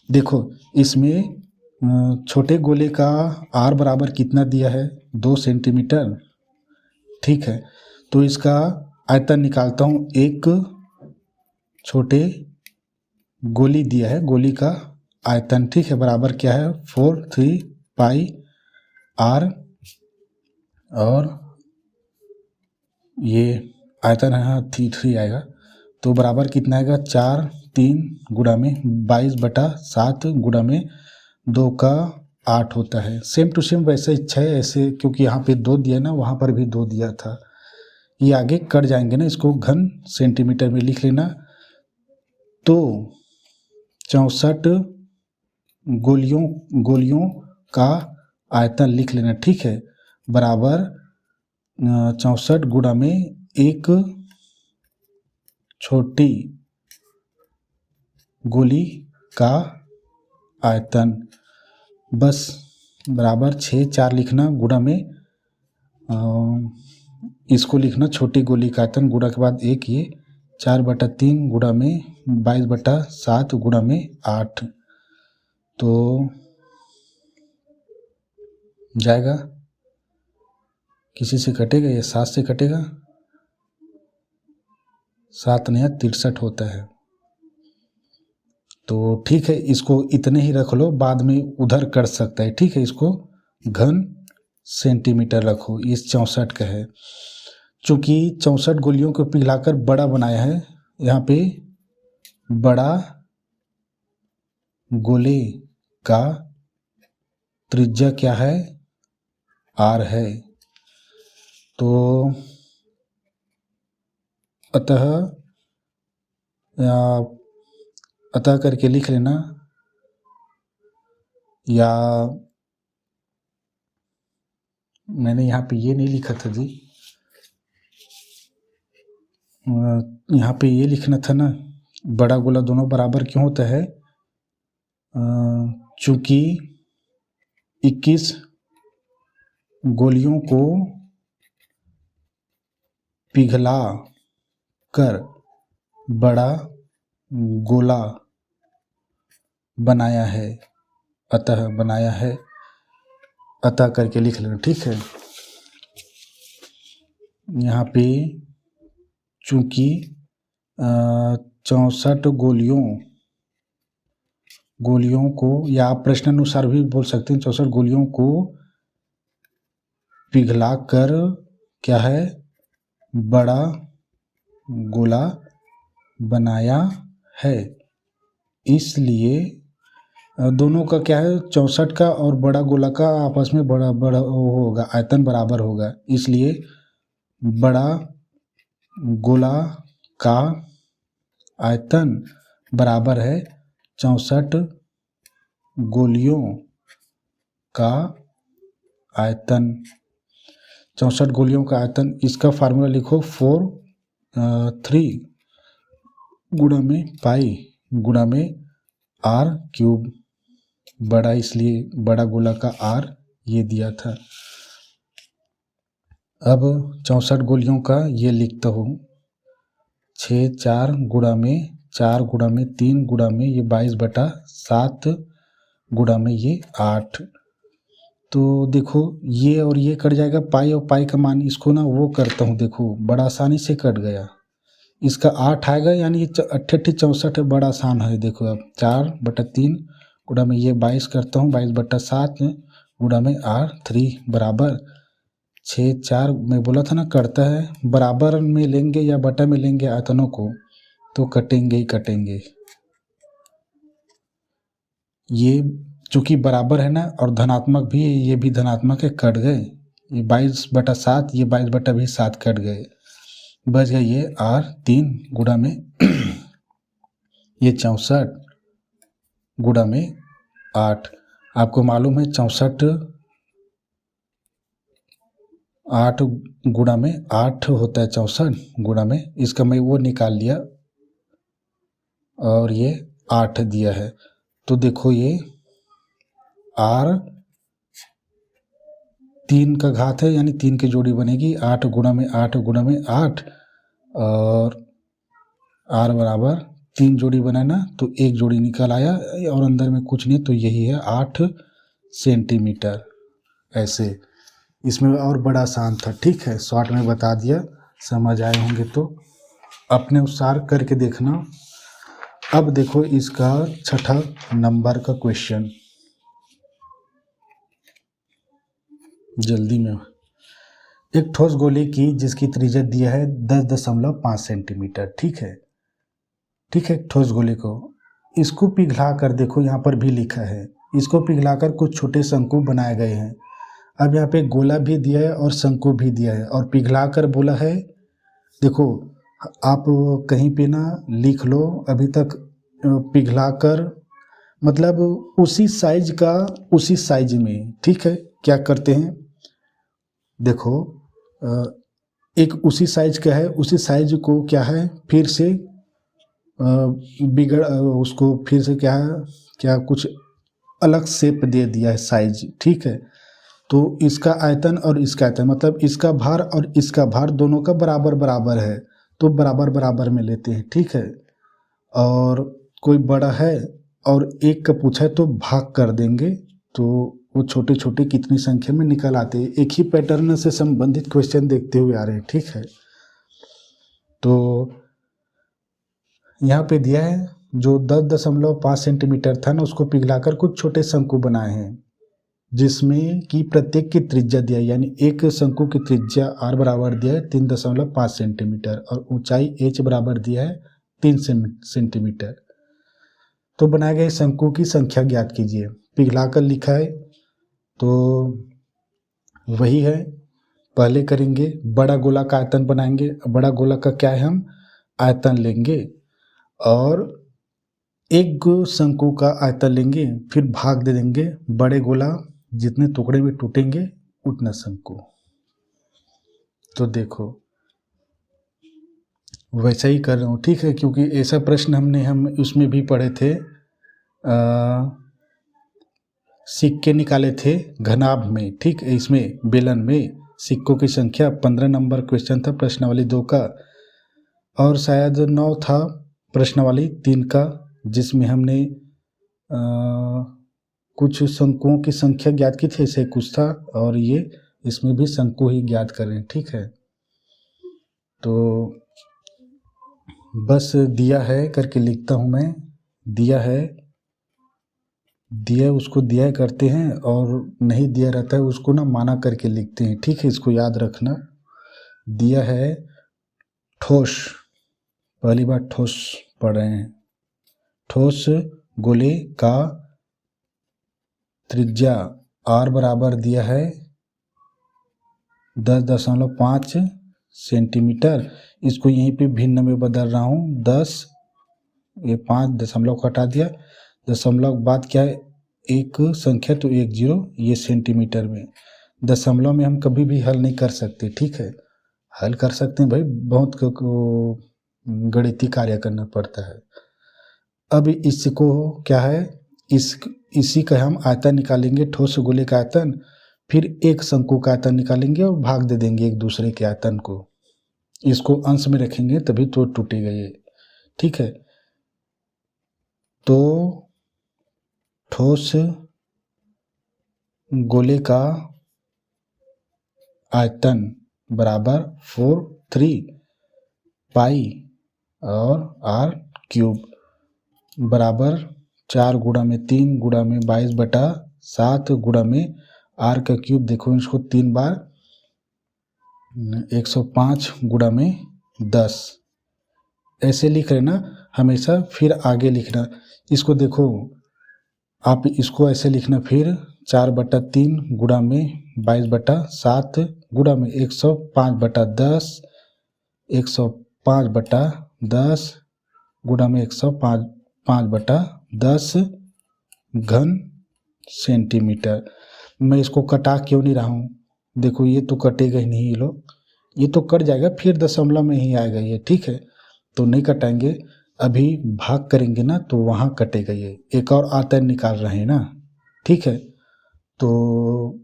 देखो इसमें छोटे गोले का आर बराबर कितना दिया है, 2 सेंटीमीटर, ठीक है। तो इसका आयतन निकालता हूँ, एक छोटे गोली दिया है, गोली का आयतन, ठीक है, बराबर क्या है 4 पाई आर, और ये आयतन है 3 आएगा, तो बराबर कितना आएगा 4 3 गुणा में 22/7 गुणा में 2 का 8 होता है। सेम टू सेम वैसे इच्छा है ऐसे, क्योंकि यहाँ पे 2 दिया ना, वहाँ पर भी 2 दिया था। ये आगे कट जाएंगे ना, इसको घन सेंटीमीटर में लिख लेना। तो 64 गोलियों का आयतन लिख लेना, ठीक है, बराबर 64 गुणा में एक छोटी गोली का आयतन, बस बराबर 6 4 लिखना, गुणा में इसको लिखना छोटी गोली का आयतन, गुणा के बाद एक, ये 4/3 गुणा में 22/7 गुणा में 8, तो जाएगा, किसी से कटेगा, ये 7 से कटेगा, 7 नया 63 होता है। तो ठीक है, इसको इतने ही रख लो, बाद में उधर कर सकता है, ठीक है। इसको घन सेंटीमीटर रखो, इस 64 का है, चूँकि 64 गोलियों को पिघलाकर बड़ा बनाया है। यहाँ पे बड़ा गोले का त्रिज्या क्या है, आर है, तो अतः करके लिख लेना, या मैंने यहाँ पे ये नहीं लिखा था जी, यहाँ पे ये लिखना था ना, बड़ा गोला दोनों बराबर क्यों होता है, चूँकि 21 गोलियों को पिघला कर बड़ा गोला बनाया है, अतः बनाया है, अतः करके लिख लेना, ठीक है। यहाँ पे चूँकि 64 गोलियों को, या आप प्रश्नानुसार भी बोल सकते हैं, 64 गोलियों को पिघला कर क्या है, बड़ा गोला बनाया है, इसलिए दोनों का क्या है, 64 का और बड़ा गोला का आपस में बड़ा होगा, आयतन बराबर होगा, इसलिए बड़ा गोला का आयतन बराबर है 64 गोलियों का आयतन। 64 गोलियों का आयतन, इसका फार्मूला लिखो 3 गुणा में पाई गुणा में r³, बड़ा इसलिए बड़ा गोला का r ये दिया था। अब 64 गोलियों का ये लिखता हूँ, 6 4 गुणा में 4 गुणा में 3 गुणा में ये 22/7 गुणा में ये 8। तो देखो ये और ये कट जाएगा, पाई और पाई का मान इसको ना वो करता हूँ, देखो बड़ा आसानी से कट गया, इसका 8 आएगा, यानी ये 88 64 बड़ा आसान है। देखो अब 4/3 गुणा में ये 22 करता हूँ, 22/7 गुणा में R3 बराबर 6 4 मैं बोला था ना करता है, बराबर में लेंगे या बटा में लेंगे आयतनों को तो कटेंगे ही कटेंगे। ये चूंकि बराबर है ना और धनात्मक भी है, ये भी धनात्मक है, कट गए। ये 22/7 ये 22/7 कट गए, बच गया ये R3 गुणा में ये 64 गुणा में 8। आपको मालूम है 64 8 गुणा में 8 होता है, 64 गुणा में इसका मैं वो निकाल लिया और ये 8 दिया है। तो देखो ये R3 का घात है, यानी 3 की जोड़ी बनेगी। 8 गुणा में 8 गुणा में 8 और R बराबर 3 जोड़ी बना ना, तो 1 जोड़ी निकल आया और अंदर में कुछ नहीं, तो यही है 8 सेंटीमीटर। ऐसे इसमें और बड़ा आसान था, ठीक है, शॉर्ट में बता दिया, समझ आए होंगे तो अपने अनुसार करके देखना। अब देखो इसका 6ठा नंबर का क्वेश्चन, जल्दी में। एक ठोस गोले की जिसकी त्रिज्या दिया है 10.5 सेंटीमीटर, ठीक है, ठीक है, ठोस गोले को इसको पिघला कर देखो, यहाँ पर भी लिखा है, इसको पिघलाकर कुछ छोटे शंकु बनाए गए हैं। अब यहाँ पे गोला भी दिया है और शंकु भी दिया है और पिघला कर बोला है। देखो आप कहीं पे ना लिख लो अभी तक पिघला कर, मतलब उसी साइज का उसी साइज में, ठीक है। क्या करते हैं देखो, एक उसी साइज का है, उसी साइज को क्या है फिर से बिगड़ उसको फिर से क्या है, क्या कुछ अलग शेप दे दिया है साइज, ठीक है। तो इसका आयतन और इसका आयतन, मतलब इसका भार और इसका भार दोनों का बराबर बराबर है, तो बराबर बराबर में लेते हैं, ठीक है। और कोई बड़ा है और एक का पूछा है तो भाग कर देंगे, तो वो छोटे छोटे कितनी संख्या में निकल आते हैं। एक ही पैटर्न से संबंधित क्वेश्चन देखते हुए आ रहे हैं, ठीक है। तो यहाँ पे दिया है जो 10.5 सेंटीमीटर था ना, उसको पिघलाकर कुछ छोटे शंकु बनाए हैं, जिसमें कि प्रत्येक की त्रिज्या दिया है, यानी एक शंकु की त्रिज्या R बराबर दिया है 3.5 सेंटीमीटर और ऊंचाई H बराबर दिया है 3 सेंटीमीटर। तो बनाए गए शंकु की संख्या ज्ञात कीजिए। पिघलाकर लिखा है तो वही है, पहले करेंगे बड़ा गोला का आयतन बनाएंगे। बड़ा गोला का क्या है, हम आयतन लेंगे और एक शंकु का आयतन लेंगे, फिर भाग दे देंगे, बड़े गोला जितने टुकड़े में टूटेंगे उतना शंकु। तो देखो वैसा ही कर रहा हूँ, ठीक है, क्योंकि ऐसा प्रश्न हम उसमें भी पढ़े थे, सिक्के निकाले थे घनाभ में, ठीक है। इसमें बेलन में सिक्कों की संख्या 15 नंबर क्वेश्चन था प्रश्नावली 2 का, और शायद 9 था प्रश्नावली 3 का, जिसमें हमने कुछ शंकुओं की संख्या ज्ञात की थी, ऐसे कुछ था, और ये इसमें भी शंकु ही ज्ञात करें, ठीक है। तो बस दिया है करके लिखता हूँ मैं, दिया है उसको दिया करते हैं, और नहीं दिया रहता है उसको ना माना करके लिखते हैं, ठीक है, इसको याद रखना। दिया है ठोस, पहली बार ठोस पढ़ रहे हैं, ठोस गोले का त्रिज्या R बराबर दिया है 10.5 सेंटीमीटर। इसको यहीं पे भिन्न में बदल रहा हूँ, 10, ये 5 दशमलव हटा दिया, दशमलव बाद क्या है एक संख्या, तो 1 0, ये सेंटीमीटर में। दशमलव में हम कभी भी हल नहीं कर सकते, ठीक है। हल कर सकते हैं भाई, बहुत गणितीय कार्य करना पड़ता है। अब इसको क्या है, इसी का हम आयतन निकालेंगे, ठोस गोले का आयतन, फिर एक शंकु का आयतन निकालेंगे और भाग दे देंगे एक दूसरे के आयतन को। इसको अंश में रखेंगे तभी तो टूटेगा ये, ठीक है। तो ठोस गोले का आयतन बराबर 4 3 पाई और आर क्यूब बराबर 4 गुणा में 3 गुणा में 22/7 गुणा में आर का क्यूब। देखो इसको 3 बार 105 गुणा में 10 ऐसे लिख रहे ना हमेशा, फिर आगे लिखना। इसको देखो आप इसको ऐसे लिखना, फिर 4/3 गुणा में 22/7 गुणा में 105/10 105/10 गुणा में 105/10 घन सेंटीमीटर। मैं इसको कटा क्यों नहीं रहा हूँ, देखो ये तो कटेगा ही नहीं, ये लोग ये तो कट जाएगा, फिर दशमलव में ही आएगा ये, ठीक है, तो नहीं कटाएंगे। अभी भाग करेंगे ना तो वहाँ कटेगा ये। एक और आयतन निकाल रहे हैं ना, ठीक है, तो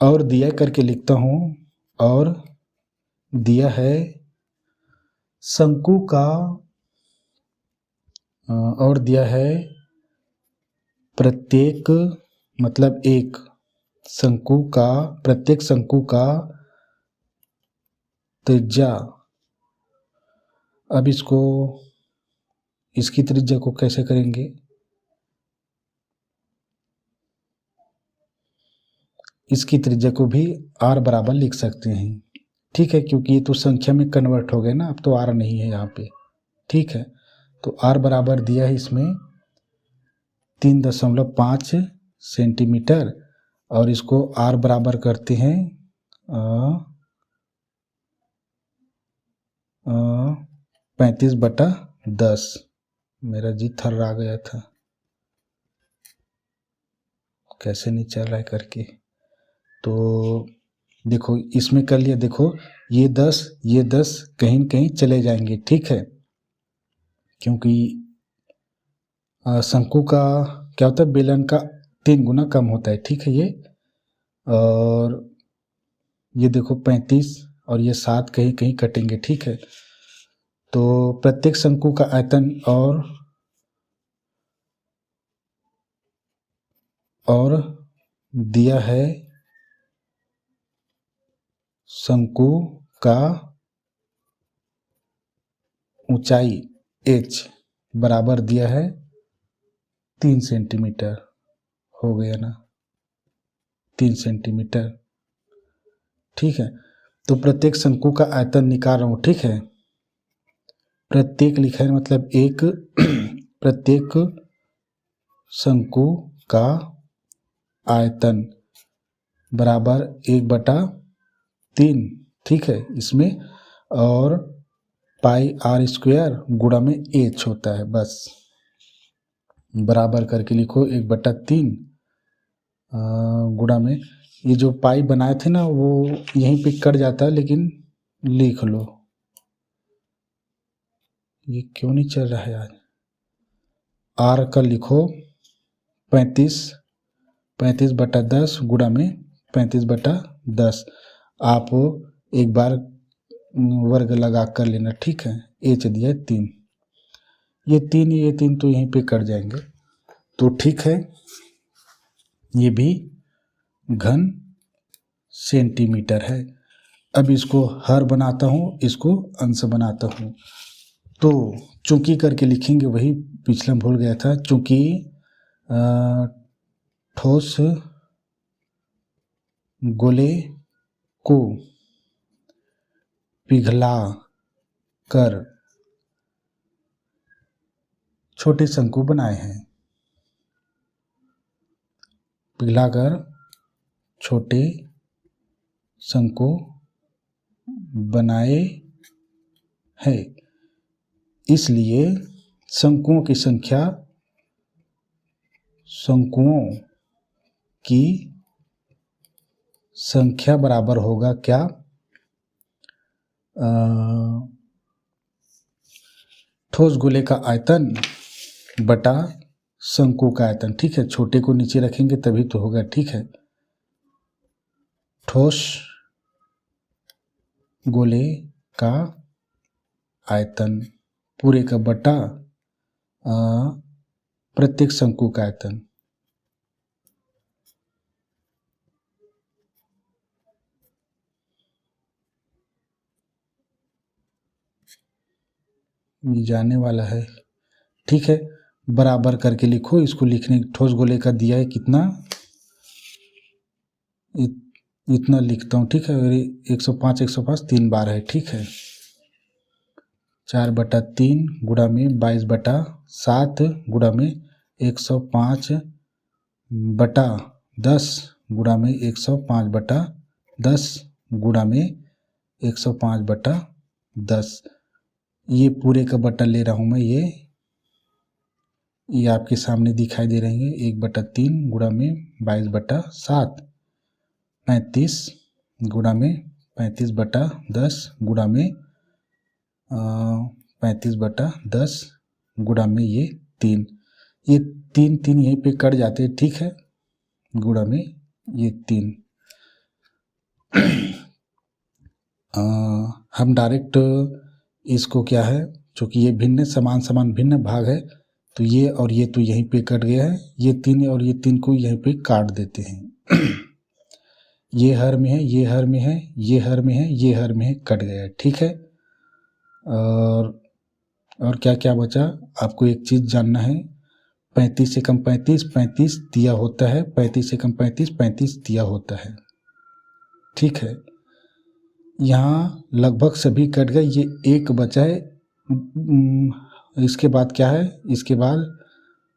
और दिया करके लिखता हूँ। और दिया है शंकु का, और दिया है प्रत्येक, मतलब एक शंकु का, प्रत्येक शंकु का त्रिज्या। अब इसको, इसकी त्रिज्या को कैसे करेंगे, इसकी त्रिज्या को भी r बराबर लिख सकते हैं, ठीक है, क्योंकि ये तो संख्या में कन्वर्ट हो गए ना, अब तो r नहीं है यहाँ पे, ठीक है। तो r बराबर दिया है इसमें 3.5 सेंटीमीटर, और इसको r बराबर करते हैं 35/10। मेरा जी थर्रा गया था, कैसे नहीं चल रहा है करके। तो देखो इसमें कर लिया, देखो ये 10 कहीं न कहीं चले जाएंगे, ठीक है, क्योंकि शंकु का क्या होता है, बेलन का 3 गुना कम होता है, ठीक है ये। और ये देखो 35 और ये 7 कहीं कहीं कटेंगे, ठीक है। तो प्रत्येक शंकु का आयतन और दिया है शंकु का ऊंचाई h बराबर दिया है 3 सेंटीमीटर, हो गया ना 3 सेंटीमीटर, ठीक है। तो प्रत्येक शंकु का आयतन निकाल रहा हूँ, ठीक है, प्रत्येक लिखा है मतलब एक प्रत्येक शंकु का आयतन बराबर 1/3, ठीक है इसमें, और πr² गुणा में h होता है, बस बराबर करके लिखो 1/3 गुणा में, ये जो पाई बनाए थे ना वो यहीं पे कट जाता है, लेकिन लिख लो। ये क्यों नहीं चल रहा है आज, r का लिखो 35/10 गुणा में 35/10। आप एक बार वर्ग लगा कर लेना, ठीक है। h दिया है 3, ये 3 तो यहीं पे कट जाएंगे, तो ठीक है, ये भी घन सेंटीमीटर है। अब इसको हर बनाता हूँ, इसको अंश बनाता हूँ, तो चूंकि करके लिखेंगे, वही पिछला भूल गया था। चूंकि ठोस गोले को पिघला कर छोटे शंकु बनाए हैं, पिघलाकर छोटे शंकु बनाए हैं, इसलिए शंकुओं की संख्या बराबर होगा क्या, ठोस गोले का आयतन बटा शंकु का आयतन, ठीक है। छोटे को नीचे रखेंगे तभी तो होगा, ठीक है। ठोस गोले का आयतन पूरे का बटा प्रत्येक शंकु का आयतन, ये जाने वाला है, ठीक है। बराबर करके लिखो इसको। लिखने ठोस गोले का दिया है कितना, इतना लिखता हूँ, ठीक है। और 105 105 3 बार है, ठीक है। 4/3 गुणा में 22/7 गुणा में 105/10 गुणा में 105/10 गुणा में 105/10। ये पूरे का बटा ले रहा हूँ मैं। ये आपके सामने दिखाई दे रहे हैं। 1/3 गुणा में 22/7, 35 गुणा में 35/10 गुणा में 35/10 गुणा में ये 3। ये 3 3 यहीं पे कट जाते हैं, ठीक है। गुणा में ये 3। हम डायरेक्ट इसको क्या है, चूँकि ये भिन्न समान समान भिन्न भाग है तो ये और ये तो यहीं पे कट गया है। ये 3 और ये 3 को यहीं पे काट देते हैं। ये हर में है, ये हर में है, ये हर में है, ये हर में है, कट गया, ठीक है। और क्या क्या बचा, आपको एक चीज़ जानना है। 35 से कम 35 35 दिया होता है, 35 से कम 35 35 दिया होता है, ठीक है। यहाँ लगभग सभी कट गए, ये एक बचा है। इसके बाद क्या है, इसके बाद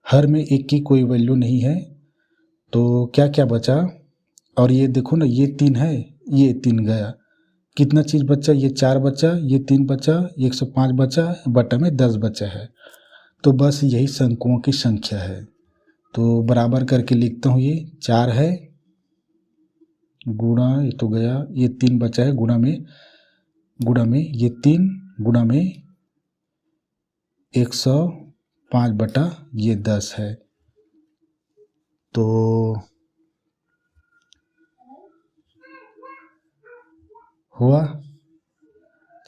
हर में एक की कोई वैल्यू नहीं है, तो क्या क्या बचा। और ये देखो ना, ये 3 है, ये 3 गया, कितना चीज़ बचा, ये 4 बचा, ये 3 बचा, 105 बचा, बटा में 10 बचा है। तो बस यही शंकुओं की संख्या है। तो बराबर करके लिखता हूँ, ये 4 है गुणा, ये तो गया, ये 3 बचा है गुणा में ये 3 गुणा में 105 बटा ये 10 है। तो हुआ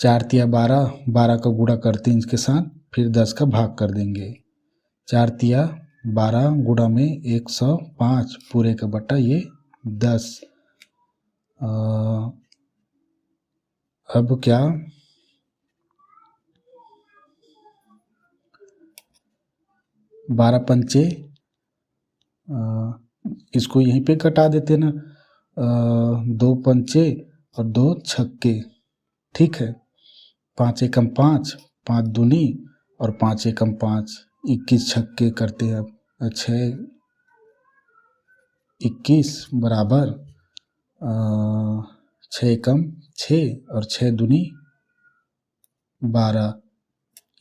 4 तिया 12, 12 का गुणा करते हैं इसके साथ, फिर 10 का भाग कर देंगे। 4 तिया 12 गुणा में 105 पूरे का बटा ये 10। अब क्या, बारह पंचे, इसको यहीं पे कटा देते ना, 2 पंचे और 2 छक्के, ठीक है। 5 एकम 5, 5 दूनी और 5 एकम 5, 21 छक्के करते हैं। अब 6 21 बराबर 6 एकम 6 और 6 दूनी 12।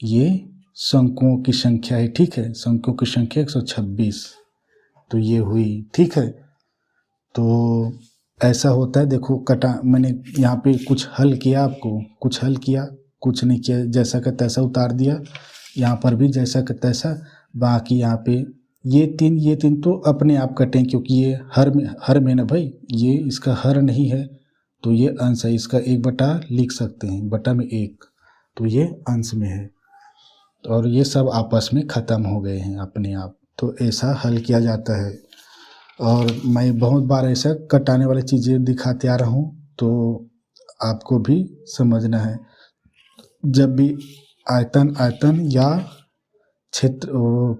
ये शंकुओं की संख्या है, ठीक है। शंकुओं की संख्या 126, तो ये हुई, ठीक है। तो ऐसा होता है, देखो कटा, मैंने यहाँ पे कुछ हल किया, आपको कुछ हल किया, कुछ नहीं किया, जैसा का तैसा उतार दिया। यहाँ पर भी जैसा का तैसा। बाकी यहाँ पे ये 3 तो अपने आप कटें, क्योंकि ये हर में ना भाई, ये इसका हर नहीं है, तो ये अंश है। इसका 1 बटा लिख सकते हैं, बटा में 1, तो ये अंश में है। और ये सब आपस में ख़त्म हो गए हैं अपने आप। तो ऐसा हल किया जाता है। और मैं बहुत बार ऐसा कटाने वाली चीज़ें दिखाते आ रहा हूँ, तो आपको भी समझना है। जब भी आयतन या क्षेत्र,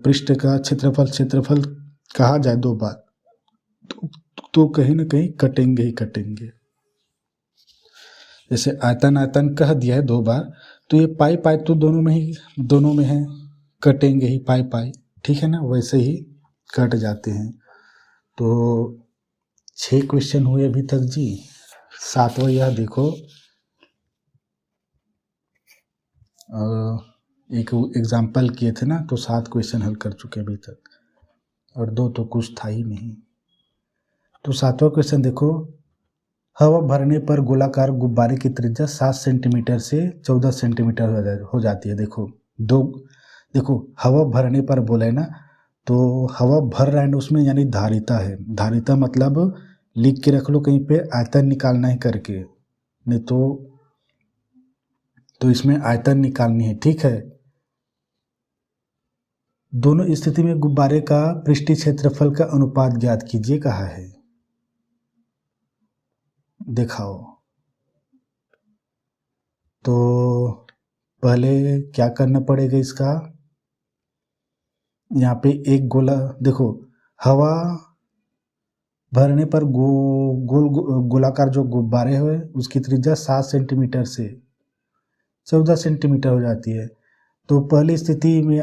पृष्ठ का क्षेत्रफल कहा जाए 2 बार, तो कहीं ना कहीं कटेंगे ही कटेंगे। जैसे आयतन कह दिया है 2 बार, तो ये पाई तो दोनों में है, कटेंगे ही पाई, ठीक है ना। वैसे ही कट जाते हैं। तो 6 क्वेश्चन हुए अभी तक जी। 7वां यह देखो, एक एग्जाम्पल किए थे ना, तो 7 क्वेश्चन हल कर चुके अभी तक, और 2 तो कुछ था ही नहीं। तो 7वां क्वेश्चन देखो, हवा भरने पर गोलाकार गुब्बारे की त्रिज्या 7 सेंटीमीटर से 14 सेंटीमीटर हो जाती है। देखो हवा भरने पर बोले ना, तो हवा भर रहा है ना उसमें, यानी धारिता है। धारिता मतलब लिख के रख लो कहीं पे, आयतन निकालना है करके, नहीं तो इसमें आयतन निकालनी है, ठीक है। दोनों स्थिति में गुब्बारे का पृष्ठीय क्षेत्रफल का अनुपात ज्ञात कीजिए कहा है। दिखाओ। तो पहले क्या करना पड़ेगा इसका, यहाँ पे एक गोला देखो, हवा भरने पर गोलाकार जो गुब्बारे हुए उसकी त्रिज्या 7 सेंटीमीटर से 14 सेंटीमीटर हो जाती है। तो पहली स्थिति में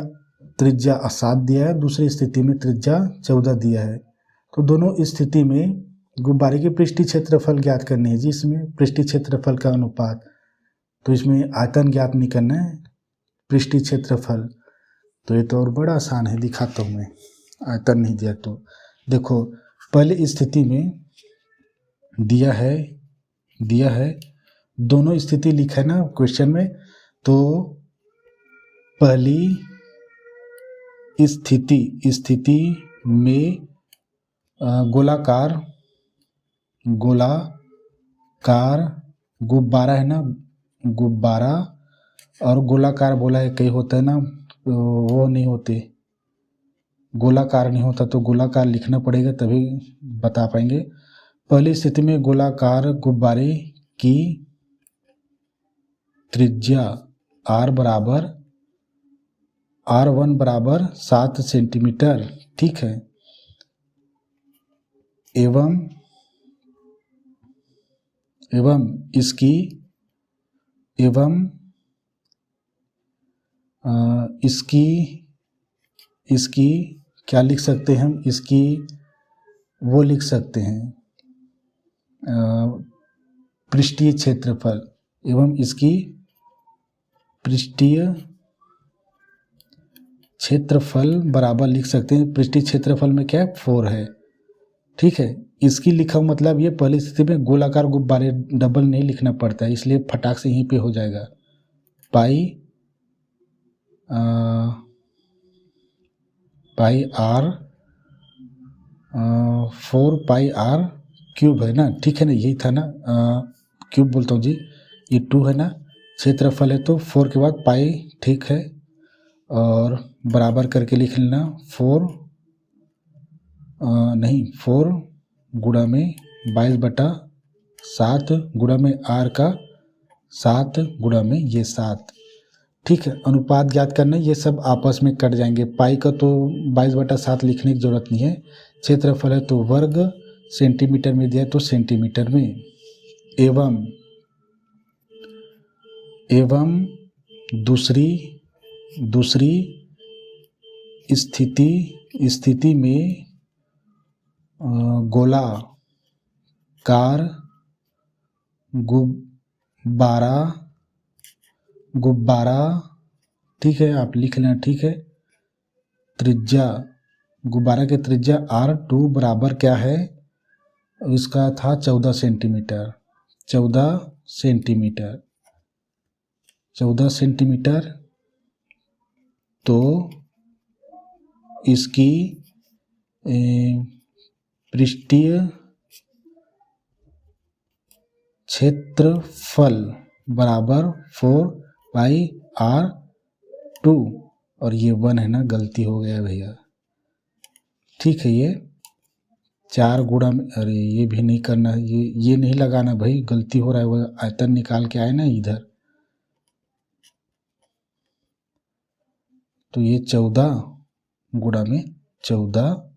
त्रिज्या 7 दिया है, दूसरी स्थिति में त्रिज्या 14 दिया है। तो दोनों स्थिति में गुब्बारे की पृष्ठीय क्षेत्रफल ज्ञात करनी है जी, इसमें पृष्ठीय क्षेत्रफल का अनुपात। तो इसमें आयतन ज्ञात नहीं करना है, पृष्ठीय क्षेत्रफल। तो ये तो और बड़ा आसान है, दिखाता हूँ मैं, आयतन नहीं दिया तो। देखो पहली स्थिति में दिया है दोनों स्थिति लिखा है ना क्वेश्चन में। तो पहली स्थिति में गोलाकार गुब्बारा है ना, गुब्बारा और गोलाकार बोला है, कई होता है ना वो नहीं होते, गोलाकार नहीं होता, तो गोलाकार लिखना पड़ेगा तभी बता पाएंगे। पहली स्थिति में गोलाकार गुब्बारे की त्रिज्या R1 बराबर 7 सेंटीमीटर, ठीक है। एवं इसकी क्या लिख सकते हैं हम, इसकी वो लिख सकते हैं पृष्ठीय क्षेत्रफल, एवं इसकी पृष्ठीय क्षेत्रफल बराबर लिख सकते हैं, पृष्ठीय क्षेत्रफल में क्या है 4 है, ठीक है। इसकी लिखा मतलब ये पहली स्थिति में गोलाकार गुब्बारे, डबल नहीं लिखना पड़ता है, इसलिए फटाक से यहीं पे हो जाएगा। पाई R 4 पाई R क्यूब है ना, ठीक है ना, यही था ना, क्यूब बोलता हूँ जी, ये 2 है ना, क्षेत्रफल है तो 4 के बाद पाई, ठीक है। और बराबर करके लिख लेना 4 गुणा में 22/7 गुणा में R का 7 गुणा में ये 7, ठीक है। अनुपात ज्ञात करना, ये सब आपस में कट जाएंगे। पाई का तो 22/7 लिखने की जरूरत नहीं है, क्षेत्रफल है तो वर्ग, सेंटीमीटर में दिया तो सेंटीमीटर में। एवं दूसरी स्थिति में गोलाकार गुब्बारा, ठीक है, आप लिख लेना, ठीक है। त्रिज्या, गुब्बारा की त्रिज्या R2 बराबर क्या है, इसका था 14 सेंटीमीटर, 14 सेंटीमीटर। तो इसकी पृष्ठीय क्षेत्रफल बराबर 4/R2, और ये 1 है ना, गलती हो गया भैया, ठीक है। ये 4 गुणा में, अरे ये भी नहीं करना, ये नहीं लगाना भाई, गलती हो रहा है, वो आयतन निकाल के आए ना इधर। तो ये 14 गुणा में 14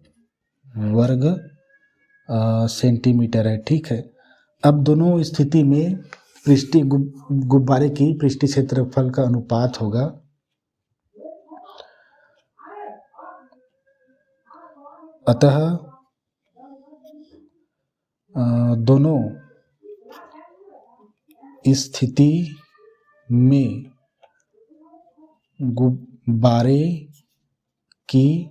वर्ग सेंटीमीटर है, ठीक है। अब दोनों स्थिति में पृष्ठीय गुब्बारे की पृष्ठीय क्षेत्रफल का अनुपात होगा, अतः दोनों स्थिति में गुब्बारे की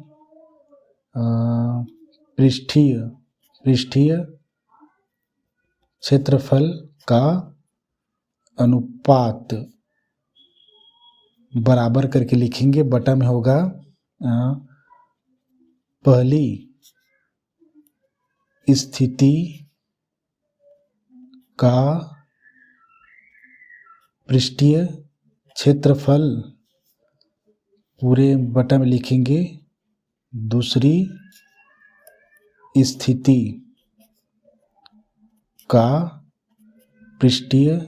पृष्ठीय क्षेत्रफल का अनुपात बराबर करके लिखेंगे, बटा में होगा पहली स्थिति का पृष्ठीय क्षेत्रफल, पूरे बटा में लिखेंगे, दूसरी स्थिति का पृष्ठीय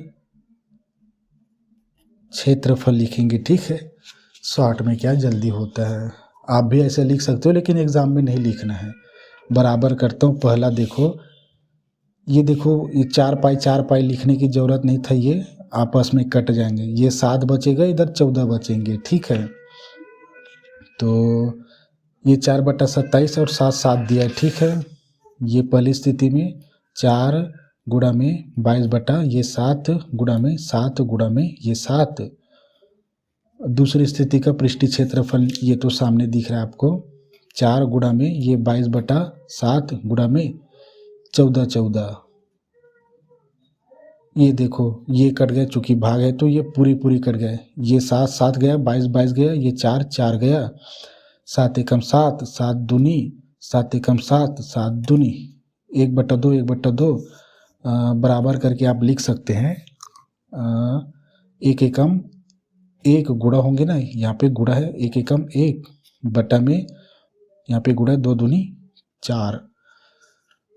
क्षेत्रफल लिखेंगे, ठीक है। शॉर्ट में क्या जल्दी होता है, आप भी ऐसे लिख सकते हो लेकिन एग्जाम में नहीं लिखना है। बराबर करता हूँ, पहला देखो, ये देखो, ये 4 पाई लिखने की ज़रूरत नहीं था, ये आपस में कट जाएंगे, ये 7 बचेगा, इधर 14 बचेंगे, ठीक है। तो ये 4/27 और 7 दिया है, ठीक है। ये पहली स्थिति में 4 गुणा में 22 ये 7 गुणा में 7 गुणा में ये 7। दूसरी स्थिति का पृष्ठीय क्षेत्रफल ये तो सामने दिख रहा है आपको, 4 गुणा में ये 22/7 गुणा में 14। ये देखो, ये कट गया, चूंकि भाग है तो ये पूरी कट गए, ये 7 गया, 22 गया, ये 4 गया, 7 एकम 7, 7 दूनी 7 एकम 7, 7 दूनी 1/2 बराबर करके आप लिख सकते हैं। 1 एकम 1 गुणा होंगे ना, यहाँ पे गुणा है, 1 एकम 1 बटा में यहाँ पे गुणा 2 दूनी 4,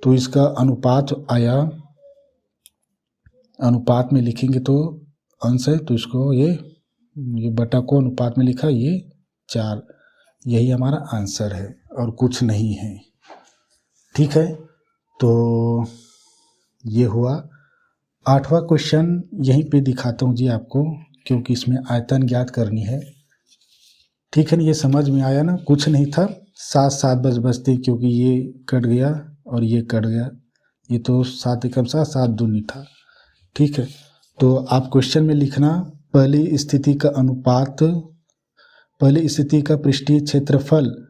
तो इसका अनुपात आया, अनुपात में लिखेंगे तो अंश है, तो इसको ये बटा को अनुपात में लिखा, ये 4, यही हमारा आंसर है और कुछ नहीं है, ठीक है। तो ये हुआ 8वां क्वेश्चन, यहीं पे दिखाता हूँ जी आपको, क्योंकि इसमें आयतन ज्ञात करनी है, ठीक है ना। ये समझ में आया ना, कुछ नहीं था, 7 बचते, क्योंकि ये कट गया और ये कट गया, ये तो 7 एकम 7, 7 दूनी था, ठीक है। तो आप क्वेश्चन में लिखना, पहली स्थिति का अनुपात, पहली स्थिति का पृष्ठीय क्षेत्रफल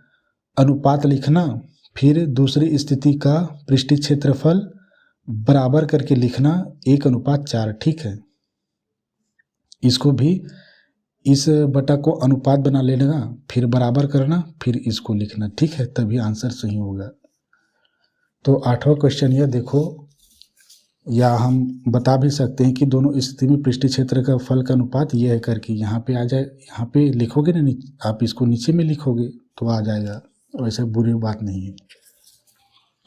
अनुपात लिखना, फिर दूसरी स्थिति का पृष्ठीय क्षेत्रफल बराबर करके लिखना 1:4, ठीक है। इसको भी इस बटा को अनुपात बना लेना, फिर बराबर करना, फिर इसको लिखना, ठीक है, तभी आंसर सही होगा। तो 8वां क्वेश्चन यह देखो, या हम बता भी सकते हैं कि दोनों स्थिति में पृष्ठीय क्षेत्र का फल का अनुपात ये है करके, यहाँ पे आ जाए, यहाँ पे लिखोगे ना, आप इसको नीचे में लिखोगे तो आ जाएगा, वैसे बुरी बात नहीं है,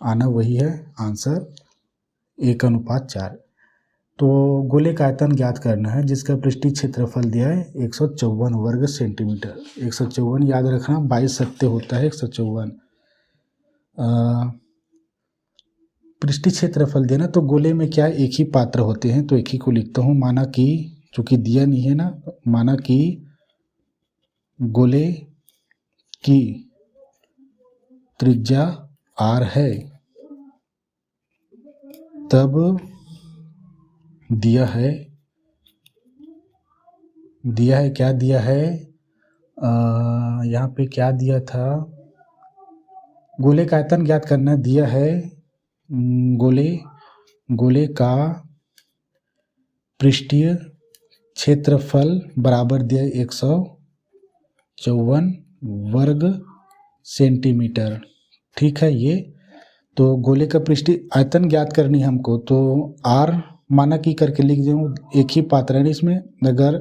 आना वही है आंसर 1:4। तो गोले का आयतन ज्ञात करना है, जिसका पृष्ठीय क्षेत्रफल दिया है 154 वर्ग सेंटीमीटर। 154 याद रखना, 22 सत्ते होता है 154। पृष्ठीय क्षेत्रफल देना, तो गोले में क्या एक ही पात्र होते हैं, तो एक ही को लिखता हूँ। माना कि, चूंकि दिया नहीं है ना, माना कि गोले की त्रिज्या r है, तब दिया है क्या दिया है, यहाँ पे क्या दिया था, गोले का आयतन ज्ञात करना दिया है, गोले का पृष्ठीय क्षेत्रफल बराबर दिया 154 वर्ग सेंटीमीटर, ठीक है। ये तो गोले का पृष्ठीय आयतन ज्ञात करनी है हमको, तो r माना कि करके लिख दूँ, एक ही पात्र है इसमें। अगर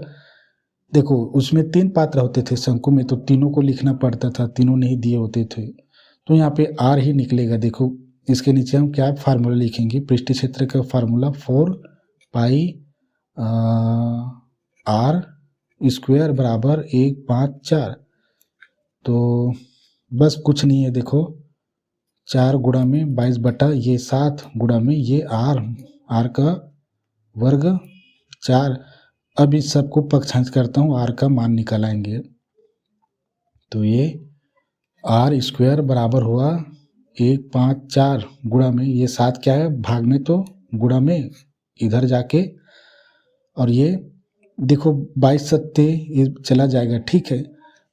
देखो उसमें 3 पात्र होते थे शंकु में, तो तीनों को लिखना पड़ता था, तीनों नहीं दिए होते थे, तो यहाँ पे r ही निकलेगा। देखो इसके नीचे हम क्या फार्मूला लिखेंगे, पृष्ठीय क्षेत्र का फार्मूला 4 पाई r स्क्वायर बराबर 154। तो बस कुछ नहीं है, देखो 4 गुणा में 22 बटा ये 7 गुणा में ये r का वर्ग 4। अब इस सबको पक्षांश करता हूँ, r का मान निकाल आएंगे, तो ये r स्क्वायर बराबर हुआ 154 गुणा में ये 7 क्या है, भाग में, तो गुणा में इधर जाके, और ये देखो 22 सत्ते ये चला जाएगा, ठीक है।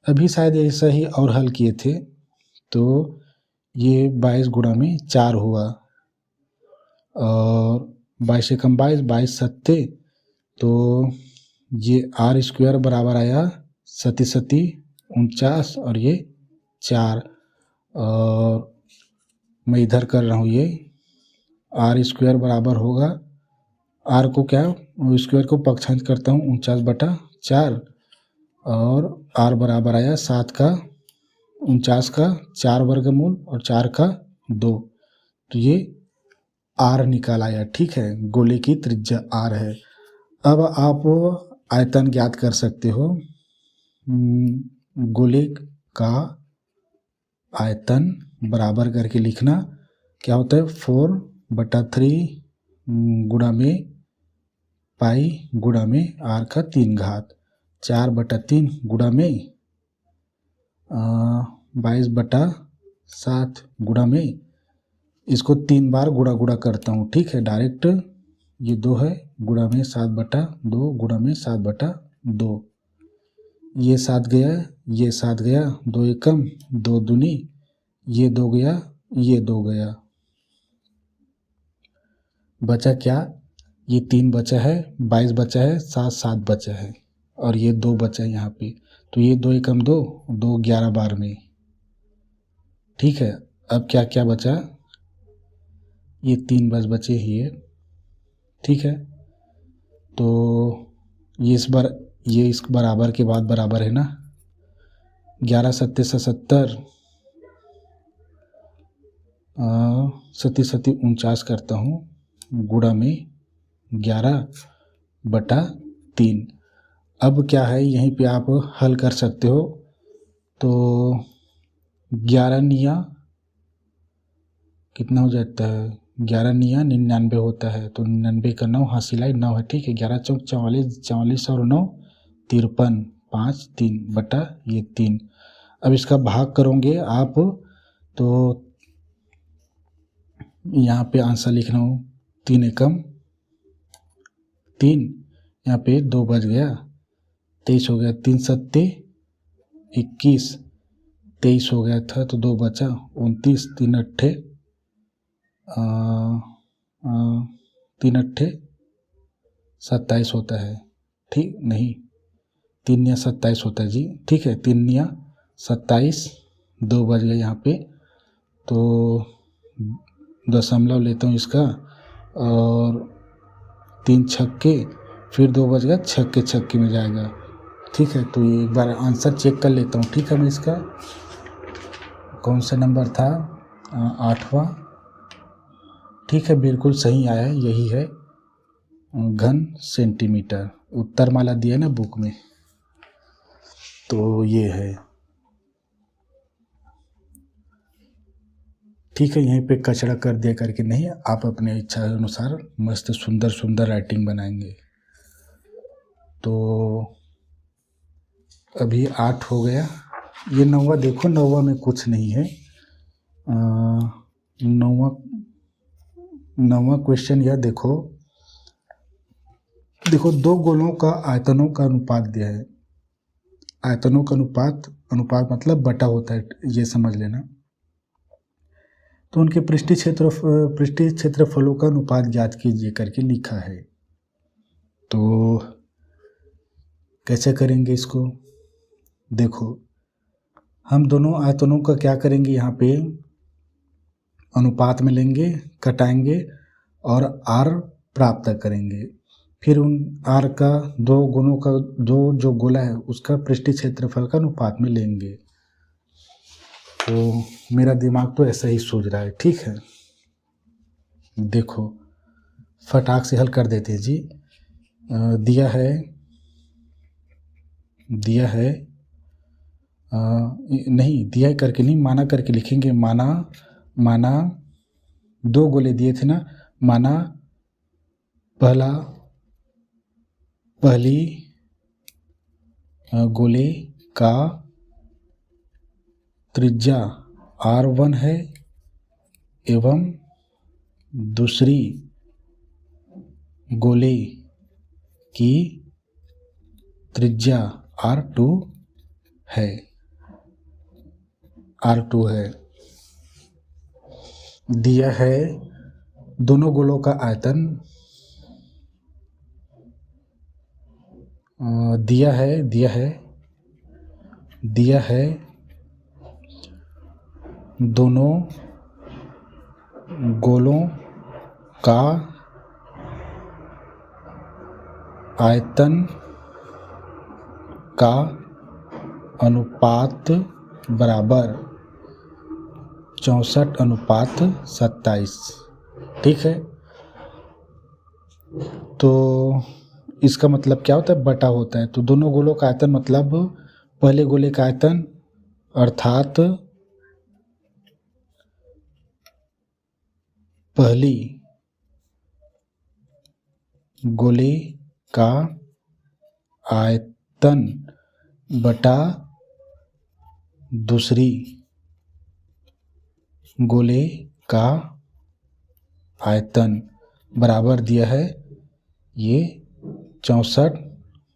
अभी शायद ऐसा ही और हल किए थे, तो ये 22 गुणा में 4 हुआ, और 22 एकम 22, 22 सत्ते, तो ये r स्क्वायर बराबर आया 49, और ये 4, और मैं इधर कर रहा हूँ, ये r स्क्वायर बराबर होगा, r को क्या स्क्वायर को पक्षांश करता हूँ 49/4, और r बराबर आया 7 का 49 का 4 वर्गमूल और 4 का 2, तो ये r निकाल आया, ठीक है। गोले की त्रिज्या r है। अब आप आयतन ज्ञात कर सकते हो। गोले का आयतन बराबर करके लिखना क्या होता है 4/3 गुणा में पाई गुणा में r का 3 घात 4/3 गुणा में 22/7 गुणा में इसको 3 बार गुणा करता हूँ, ठीक है। डायरेक्ट ये 2 है गुणा में 7/2 गुणा में 7/2 ये 7 गया, ये 7 गया, 2 एकम 2 दूनी, ये 2 गया, ये 2 गया, बचा क्या, ये 3 बचा है, 22 बचा है, 7 बचा है और ये 2 बचा है यहाँ पे। तो ये 2 एकम 2 2 11 बार में, ठीक है। अब क्या क्या बचा, ये 3 बस बचे ही है, ठीक है। तो ये इस बराबर के बाद बराबर है ना, 11 सत्ते 77 सती 49 करता हूँ गुणा में 11/3। अब क्या है यहीं पे आप हल कर सकते हो। तो 11 निया कितना हो जाता है, 11 निया 99 होता है, तो 99 का 9 हासिलाई 9 है, ठीक है। 11 चौक 44, 44 और 9 53, 5 3 बटा ये 3। अब इसका भाग करोगे आप तो यहाँ पे आंसर लिख रहा हूँ 3 एकम 3, यहाँ पे 2 बच गया, 23 हो गया, 3 सत्ते 21, 23 हो गया था तो 2 बचा 29, 3 अट्ठे 27 होता है, ठीक नहीं 3 या 27 होता है जी, ठीक है। 3 या 27, 2 बज गए यहाँ पे, तो दशमलव लेता हूँ इसका और 3 छक्के, फिर 2 बज गया, छक्के में जाएगा, ठीक है। तो ये एक बार आंसर चेक कर लेता हूँ, ठीक है। मैं इसका कौन सा नंबर था, 8वां, ठीक है, बिल्कुल सही आया है, यही है घन सेंटीमीटर। उत्तर माला दिया है ना बुक में, तो ये है, ठीक है। यहीं पे कचरा कर दिया करके नहीं, आप अपने इच्छा अनुसार मस्त सुंदर राइटिंग बनाएंगे। तो अभी 8 हो गया, ये 9वां देखो, 9वां में कुछ नहीं है। 9वां क्वेश्चन यह देखो 2 गोलों का आयतनों का अनुपात दिया है। आयतनों का अनुपात मतलब बटा होता है, ये समझ लेना। तो उनके पृष्ठीय क्षेत्रफलों का अनुपात ज्ञात कीजिए करके लिखा है। तो कैसे करेंगे इसको, देखो हम दोनों आयतनों का क्या करेंगे, यहाँ पे अनुपात में लेंगे, कटाएंगे और r प्राप्त करेंगे। फिर उन r का 2 गुणों का जो गोला है उसका पृष्ठीय क्षेत्रफल का अनुपात में लेंगे। तो मेरा दिमाग तो ऐसा ही सोच रहा है, ठीक है। देखो फटाक से हल कर देते हैं जी। दिया है नहीं दिया है करके नहीं, माना करके लिखेंगे। माना 2 गोले दिए थे ना, माना पहली गोले का त्रिज्या r1 है एवं दूसरी गोले की त्रिज्या r2 है। दिया है दोनों गोलों का आयतन, दिया है दोनों गोलों का आयतन का अनुपात बराबर 64:27, ठीक है। तो इसका मतलब क्या होता है, बटा होता है। तो दोनों गोलों का आयतन मतलब पहले गोले का आयतन अर्थात पहली गोले का आयतन बटा दूसरी गोले का आयतन बराबर दिया है ये 64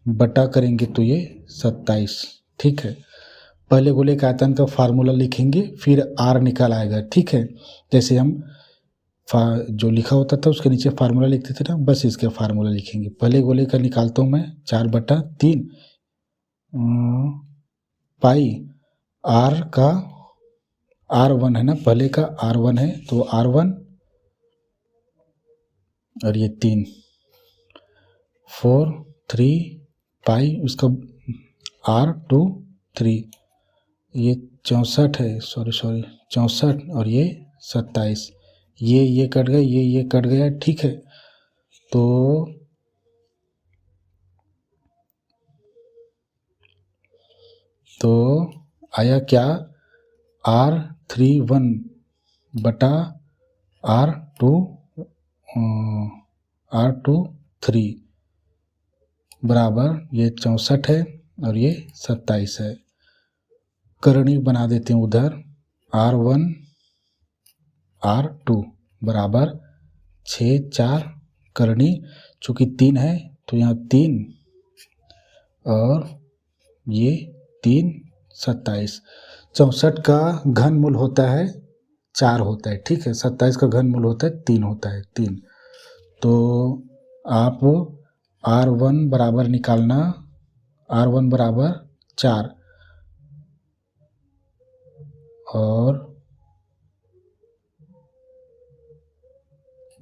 बटा करेंगे तो ये 27। ठीक है, पहले गोले का आयतन का फार्मूला लिखेंगे, फिर आर निकाल आएगा। ठीक है, जैसे हम जो लिखा होता था उसके नीचे फार्मूला लिखते थे ना, बस इसके फार्मूला लिखेंगे। पहले गोले का निकालता हूँ मैं 4/3 पाई आर का, R1 है ना, पहले का R1 है तो R1 और ये 3 4 3 पाई उसका R2 3, ये 64 है, सॉरी 64 और ये 27, ये कट गया, ये कट गया। ठीक है, तो आया क्या, R31 बटा R2 3 बराबर ये 64 है और ये 27 है। करणी बना देते हैं उधर, R1 R2 बराबर 6 4 करणी, चूँकि 3 है तो यहाँ 3 और ये 3 27। 64 का घन मूल होता है 4 होता है। ठीक है, 27 का घन मूल होता है 3 होता है, 3। तो आप R1 बराबर निकालना, R1 बराबर 4 और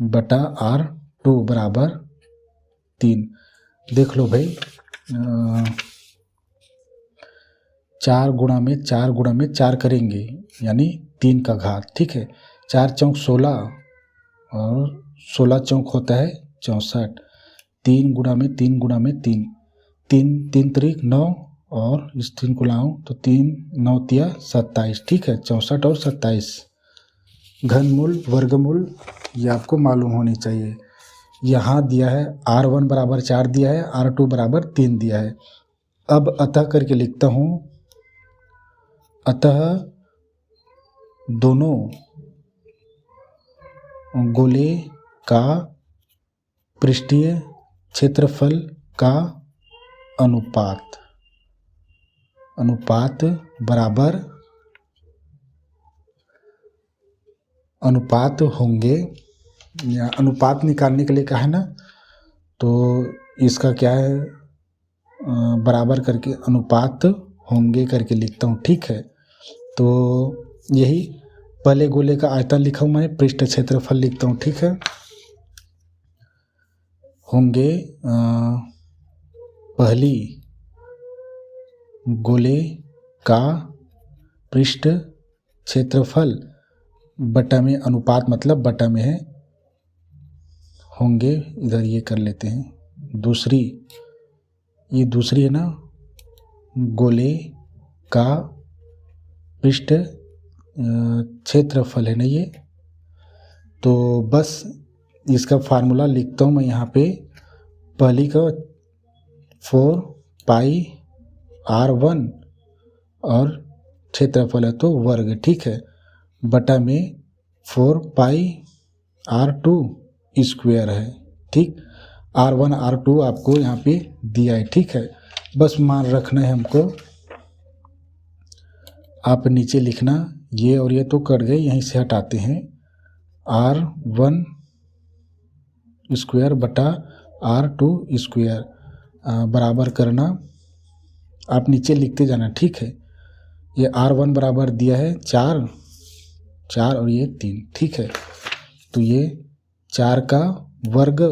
बटा R2 बराबर 3। देख लो भाई, 4 गुणा में 4 करेंगे यानी 3 का घात। ठीक है, 4 चौक 16 और 16 चौक होता है 64। 3 गुणा में 3 3 त्रिक 9 और इस 3 को लाऊं तो 3 9 तिया 27। ठीक है, 64 और 27 घनमूल वर्गमूल ये आपको मालूम होनी चाहिए। यहाँ दिया है R1 बराबर 4 दिया है, R2 बराबर 3 दिया है। अब अतः करके लिखता हूँ, अतः दोनों गोले का पृष्ठीय क्षेत्रफल का अनुपात बराबर अनुपात होंगे, या अनुपात निकालने के लिए कहा है ना, तो इसका क्या है, बराबर करके अनुपात होंगे करके लिखता हूँ। ठीक है, तो यही पहले गोले का आयतन लिखा हूँ मैं, पृष्ठ क्षेत्रफल लिखता हूँ। ठीक है, होंगे पहली गोले का पृष्ठ क्षेत्रफल बटा में, अनुपात मतलब बटा में है, होंगे, इधर ये कर लेते हैं दूसरी, ये दूसरी है ना, गोले का पृष्ठ क्षेत्रफल है ना ये, तो बस इसका फार्मूला लिखता हूँ मैं यहाँ पे। पहली का 4 पाई R1 और क्षेत्रफल है तो वर्ग। ठीक है, बटा में 4 पाई R2 स्क्वायर है। ठीक, R1 R2 आपको यहाँ पे दिया है। ठीक है, बस मान रखना है हमको, आप नीचे लिखना, ये और ये तो कट गए, यहीं से हटाते हैं, R1 स्क्वायर बटा R2 स्क्वायर बराबर करना, आप नीचे लिखते जाना। ठीक है, ये R1 बराबर दिया है 4 और ये 3। ठीक है, तो ये 4 का वर्ग,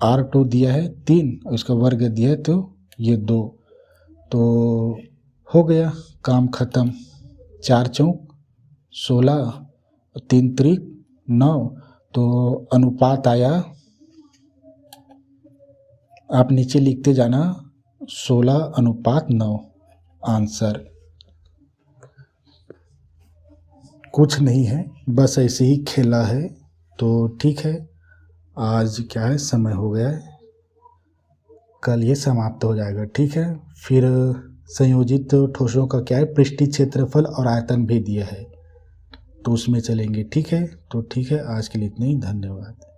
R2 दिया है 3 और इसका वर्ग दिया है तो ये 2, तो हो गया काम खत्म। 4 चौक 16 और 3 त्रिक 9, तो अनुपात आया आप नीचे लिखते जाना 16:9 आंसर। कुछ नहीं है, बस ऐसे ही खेला है। तो ठीक है, आज क्या है, समय हो गया है, कल ये समाप्त हो जाएगा। ठीक है, फिर संयोजित ठोसों का क्या है, पृष्ठीय क्षेत्रफल और आयतन भी दिया है, तो उसमें चलेंगे। ठीक है, तो ठीक है, आज के लिए इतना ही, धन्यवाद।